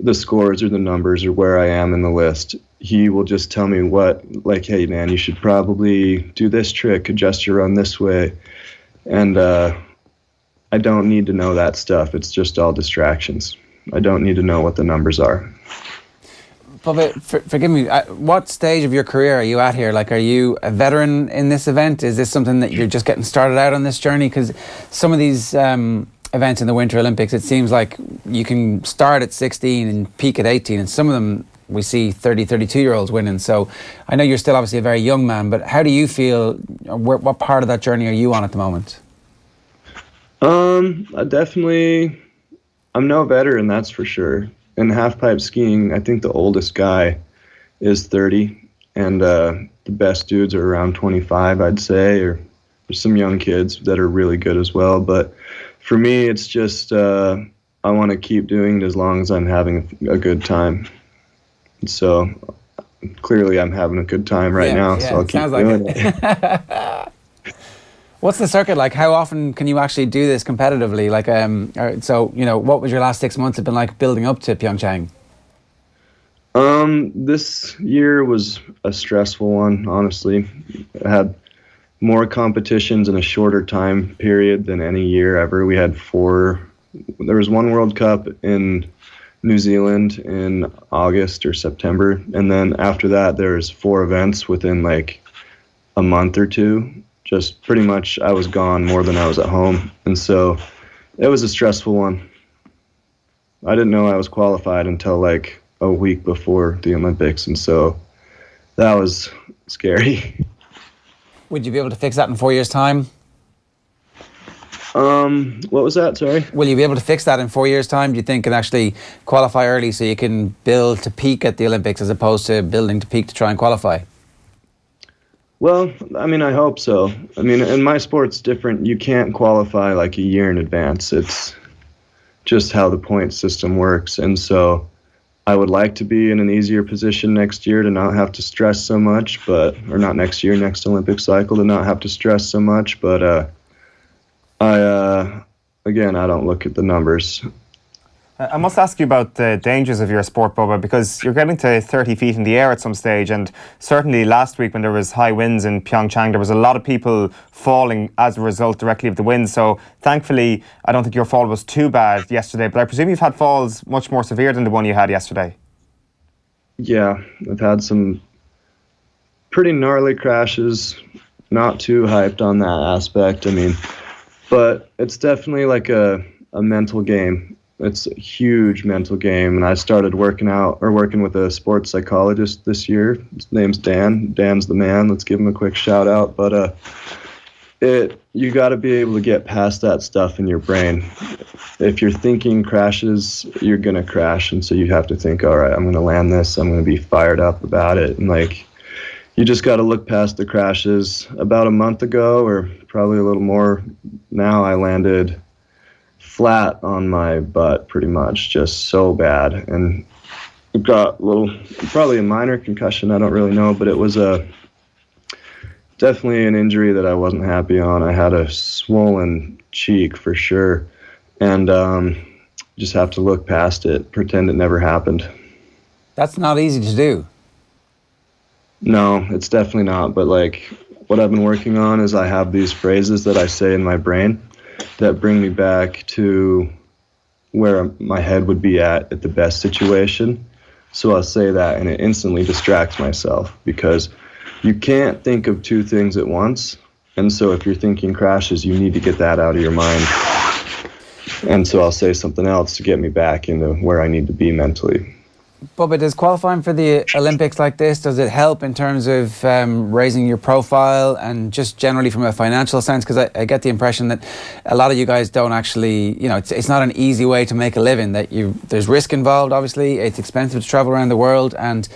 the scores or the numbers or where I am in the list. He will just tell me hey man, you should probably do this trick, adjust your run this way. And I don't need to know that stuff. It's just all distractions. I don't need to know what the numbers are. Bubba, forgive me, what stage of your career are you at here? Like, are you a veteran in this event? Is this something that you're just getting started out on this journey? Because some of these events in the Winter Olympics, it seems like you can start at 16 and peak at 18, and some of them we see 30, 32-year-olds winning. So I know you're still obviously a very young man, but how do you feel? What part of that journey are you on at the moment? I'm no veteran, that's for sure. In half-pipe skiing, I think the oldest guy is 30, and the best dudes are around 25, I'd say, or there's some young kids that are really good as well. But for me, it's just I want to keep doing it as long as I'm having a good time. So clearly I'm having a good time right now, so I'll keep doing it. What's the circuit like? How often can you actually do this competitively? Like, so, you know, what was your last 6 months have been like building up to Pyeongchang? This year was a stressful one, honestly. I had more competitions in a shorter time period than any year ever. We had there was one World Cup in New Zealand in August or September, and then after that there's 4 events within like a month or two. Just pretty much I was gone more than I was at home, and so it was a stressful one. I didn't know I was qualified until like a week before the Olympics, and so that was scary. Would you be able to fix that in 4 years' time? What was that? Sorry. Will you be able to fix that in 4 years' time, do you think, and actually qualify early so you can build to peak at the Olympics as opposed to building to peak to try and qualify? Well, I mean, I hope so. I mean, in my sport's different. You can't qualify like a year in advance. It's just how the point system works. And so I would like to be in an easier position next year to not have to stress so much, or not next year, next Olympic cycle, to not have to stress so much. But again, I don't look at the numbers. I must ask you about the dangers of your sport, Bubba, because you're getting to 30 feet in the air at some stage, and certainly last week when there was high winds in Pyeongchang, there was a lot of people falling as a result directly of the wind. So thankfully, I don't think your fall was too bad yesterday, but I presume you've had falls much more severe than the one you had yesterday. Yeah, I've had some pretty gnarly crashes. Not too hyped on that aspect. I mean, but it's definitely like a mental game. It's a huge mental game, and I started working with a sports psychologist this year. His name's Dan. Dan's the man. Let's give him a quick shout out. But you got to be able to get past that stuff in your brain. If you're thinking crashes, you're gonna crash, and so you have to think, all right, I'm gonna land this. I'm gonna be fired up about it, and like, you just got to look past the crashes. About a month ago, or probably a little more now, I landed flat on my butt, pretty much, just so bad, and got probably a minor concussion, I don't really know, but it was definitely an injury that I wasn't happy on. I had a swollen cheek for sure, and just have to look past it, pretend it never happened. That's not easy to do. No, it's definitely not, but like, what I've been working on is I have these phrases that I say in my brain that bring me back to where my head would be at the best situation. So I'll say that, and it instantly distracts myself, because you can't think of two things at once. And so if you're thinking crashes, you need to get that out of your mind. And so I'll say something else to get me back into where I need to be mentally. Bubba, does qualifying for the Olympics like this, does it help in terms of raising your profile and just generally from a financial sense? Because I get the impression that a lot of you guys don't actually, it's not an easy way to make a living. There's risk involved, obviously. It's expensive to travel around the world, and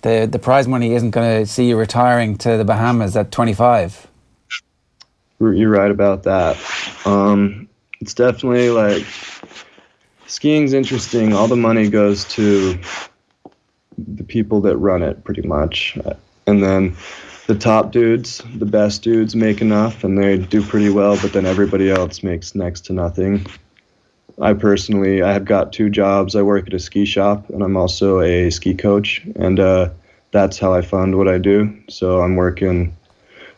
the prize money isn't going to see you retiring to the Bahamas at 25. You're right about that. It's definitely like, skiing's interesting. All the money goes to the people that run it, pretty much. And then the top dudes, the best dudes, make enough and they do pretty well, but then everybody else makes next to nothing. I have got 2 jobs. I work at a ski shop, and I'm also a ski coach, and that's how I fund what I do. So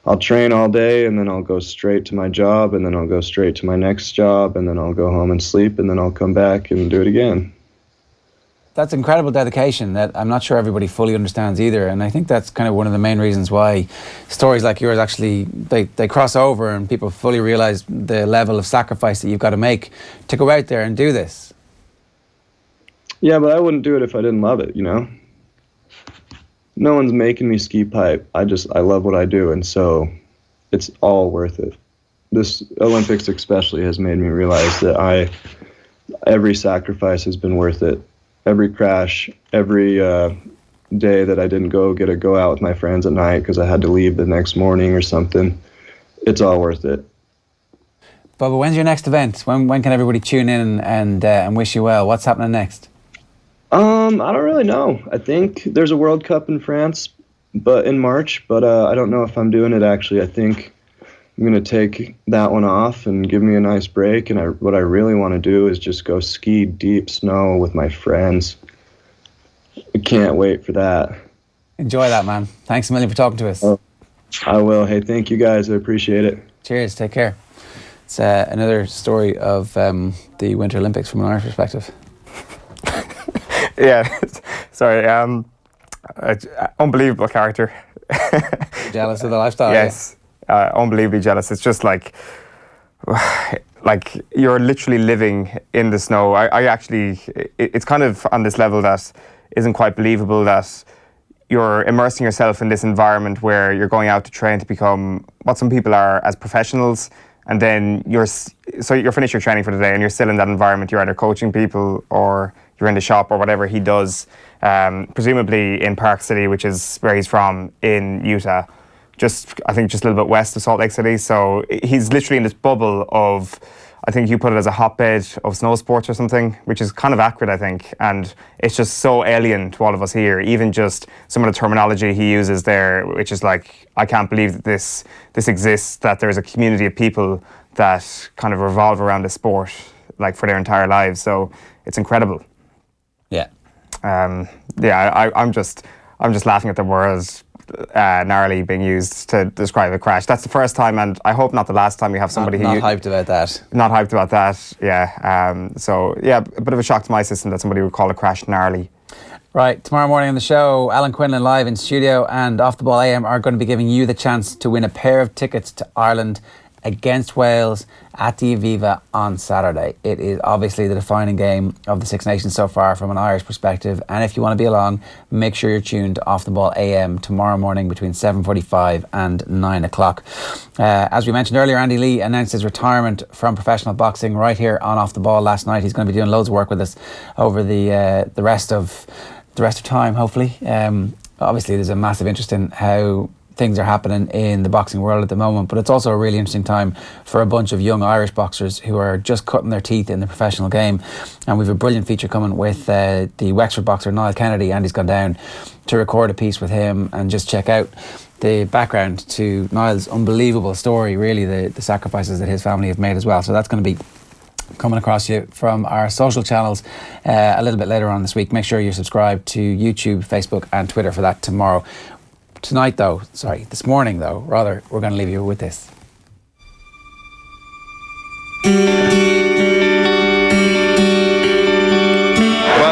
I'll train all day, and then I'll go straight to my job, and then I'll go straight to my next job, and then I'll go home and sleep, and then I'll come back and do it again. That's incredible dedication that I'm not sure everybody fully understands either. And I think that's kind of one of the main reasons why stories like yours actually, they cross over and people fully realize the level of sacrifice that you've got to make to go out there and do this. Yeah, but I wouldn't do it if I didn't love it, No one's making me ski pipe. I love what I do, and so it's all worth it. This Olympics especially has made me realize that every sacrifice has been worth it. Every crash, every day that I didn't go out with my friends at night because I had to leave the next morning or something, it's all worth it. Bubba, when's your next event? When can everybody tune in and wish you well? What's happening next? I don't really know. I think there's a World Cup in France, but in March. But I don't know if I'm doing it actually. I think I'm gonna take that one off and give me a nice break. And what I really want to do is just go ski deep snow with my friends. I can't wait for that. Enjoy that, man. Thanks a million for talking to us. I will. Hey, thank you guys. I appreciate it. Cheers. Take care. It's another story of the Winter Olympics from an Irish perspective. Yeah, sorry. Unbelievable character. Jealous of the lifestyle? Yes, unbelievably jealous. It's just like you're literally living in the snow. I actually, it's kind of on this level that isn't quite believable that you're immersing yourself in this environment where you're going out to train to become what some people are as professionals, and then you're finished your training for the day, and you're still in that environment. You're either coaching people or you're in the shop or whatever he does, presumably in Park City, which is where he's from, in Utah. I think just a little bit west of Salt Lake City. So he's literally in this bubble of, I think you put it as a hotbed of snow sports or something, which is kind of accurate, I think. And it's just so alien to all of us here. Even just some of the terminology he uses there, which is like, I can't believe that this exists, that there's a community of people that kind of revolve around the sport like for their entire lives. So it's incredible. Yeah. I'm just laughing at the words gnarly being used to describe a crash. That's the first time, and I hope not the last time we have somebody not hyped about that. Not hyped about that, yeah. So, yeah, a bit of a shock to my system that somebody would call a crash gnarly. Right, tomorrow morning on the show, Alan Quinlan live in studio and Off the Ball AM are going to be giving you the chance to win a pair of tickets to Ireland against Wales at the Aviva on Saturday. It is obviously the defining game of the Six Nations so far from an Irish perspective, and if you want to be along, make sure you're tuned to Off the Ball AM tomorrow morning between 7:45 and 9 o'clock. As we mentioned earlier, Andy Lee announced his retirement from professional boxing right here on Off the Ball last night. He's going to be doing loads of work with us over the rest of time, hopefully. Obviously there's a massive interest in how things are happening in the boxing world at the moment, but it's also a really interesting time for a bunch of young Irish boxers who are just cutting their teeth in the professional game. And we've a brilliant feature coming with the Wexford boxer Niall Kennedy. Andy's gone down to record a piece with him and just check out the background to Niall's unbelievable story, really the sacrifices that his family have made as well. So that's going to be coming across you from our social channels a little bit later on this week. Make sure you're subscribed to YouTube, Facebook and Twitter for that tomorrow. This morning, we're going to leave you with this. Well,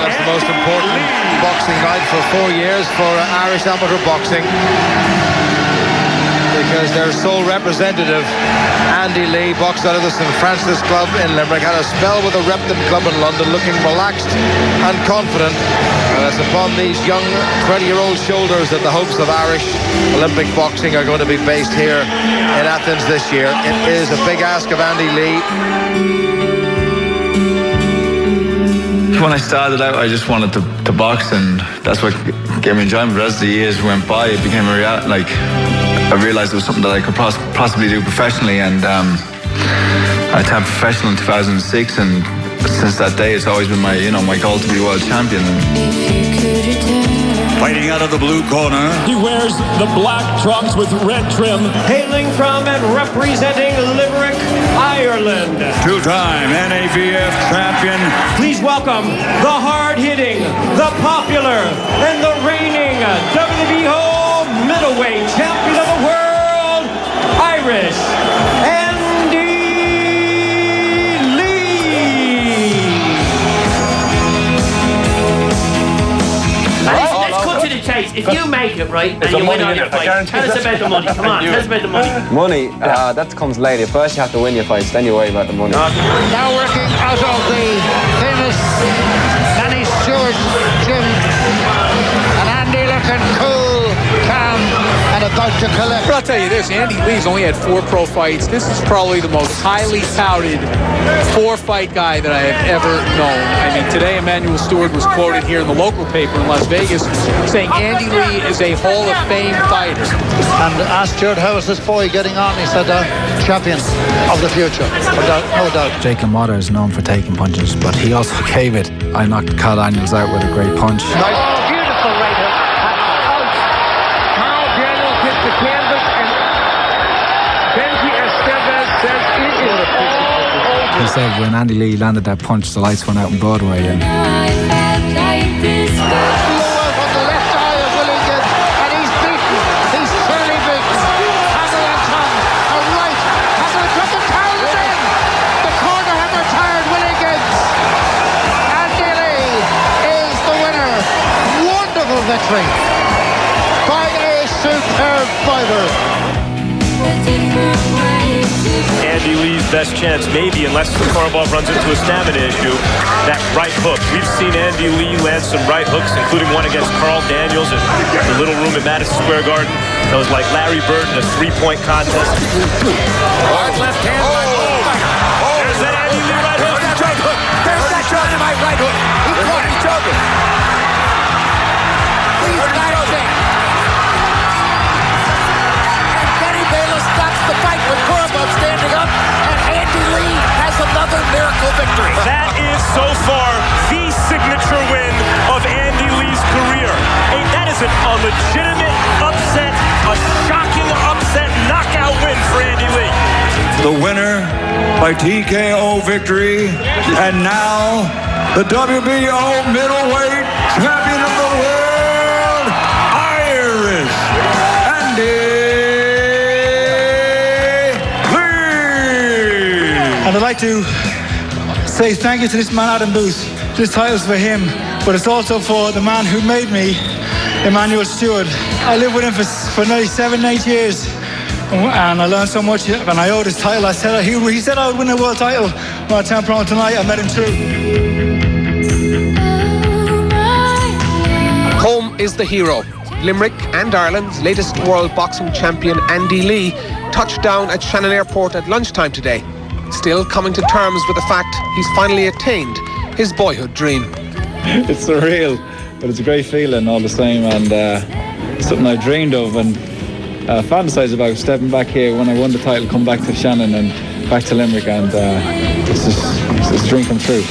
it's the most important boxing night for 4 years for Irish amateur boxing, because their sole representative, Andy Lee, boxed out of the St Francis Club in Limerick, had a spell with the Repton Club in London, looking relaxed and confident. And it's upon these young 20-year-old shoulders that the hopes of Irish Olympic boxing are going to be based here in Athens this year. It is a big ask of Andy Lee. When I started out, I just wanted to box, and that's what gave me enjoyment. But as the years went by, it became a reality. Like, I realised it was something that I could possibly do professionally, and I turned professional in 2006, and since that day, it's always been my goal to be world champion. Fighting out of the blue corner, he wears the black trunks with red trim. Hailing from and representing Limerick, Ireland, two-time NABF champion. Please welcome the hard-hitting, the popular, and the reigning WBO middleweight champion of the world, Irish Andy Lee. Let's cut to the chase. If you make it, right, and you win all your fights, tell us about the money. Come on, tell us about the money. Money, that comes later. First you have to win your fights, then you worry about the money. Now working out of the famous Danny Stewart gym, and Andy looking cool, calm, and about to collect. But I'll tell you this, Andy Lee's only had 4 pro fights. This is probably the most highly touted 4-fight guy that I have ever known. I mean, today Emmanuel Stewart was quoted here in the local paper in Las Vegas saying Andy Lee is a Hall of Fame fighter. And asked Stuart, how is this boy getting on? He said, champion of the future, no doubt. Jake LaMotta is known for taking punches, but he also gave it. I knocked Carl Daniels out with a great punch. Nice. Beautiful right hook. Carl Daniels hits the canvas, and Benji Estevez says it is all over. He said when Andy Lee landed that punch, the lights went out in Broadway. And victory by a superb fighter. Andy Lee's best chance, maybe, unless Korobov runs into a stamina issue, that right hook. We've seen Andy Lee land some right hooks, including one against Carl Daniels in the little room at Madison Square Garden. That was like Larry Bird in a 3-point contest. Hard left hand by legitimate upset, a shocking upset knockout win for Andy Lee. The winner by TKO victory, and now the WBO middleweight champion of the world, Irish Andy Lee. And I'd like to say thank you to this man Adam Booth. This title's for him, but it's also for the man who made me, Emmanuel Stewart. I lived with him for nearly 7-8 years, and I learned so much, and I owe this title. He said I would win a world title when I turned pro tonight. I met him too. Home is the hero. Limerick and Ireland's latest world boxing champion Andy Lee touched down at Shannon Airport at lunchtime today, still coming to terms with the fact he's finally attained his boyhood dream. It's surreal, but it's a great feeling all the same, and something I dreamed of and fantasized about, stepping back here when I won the title, come back to Shannon and back to Limerick, and it's a dream come true.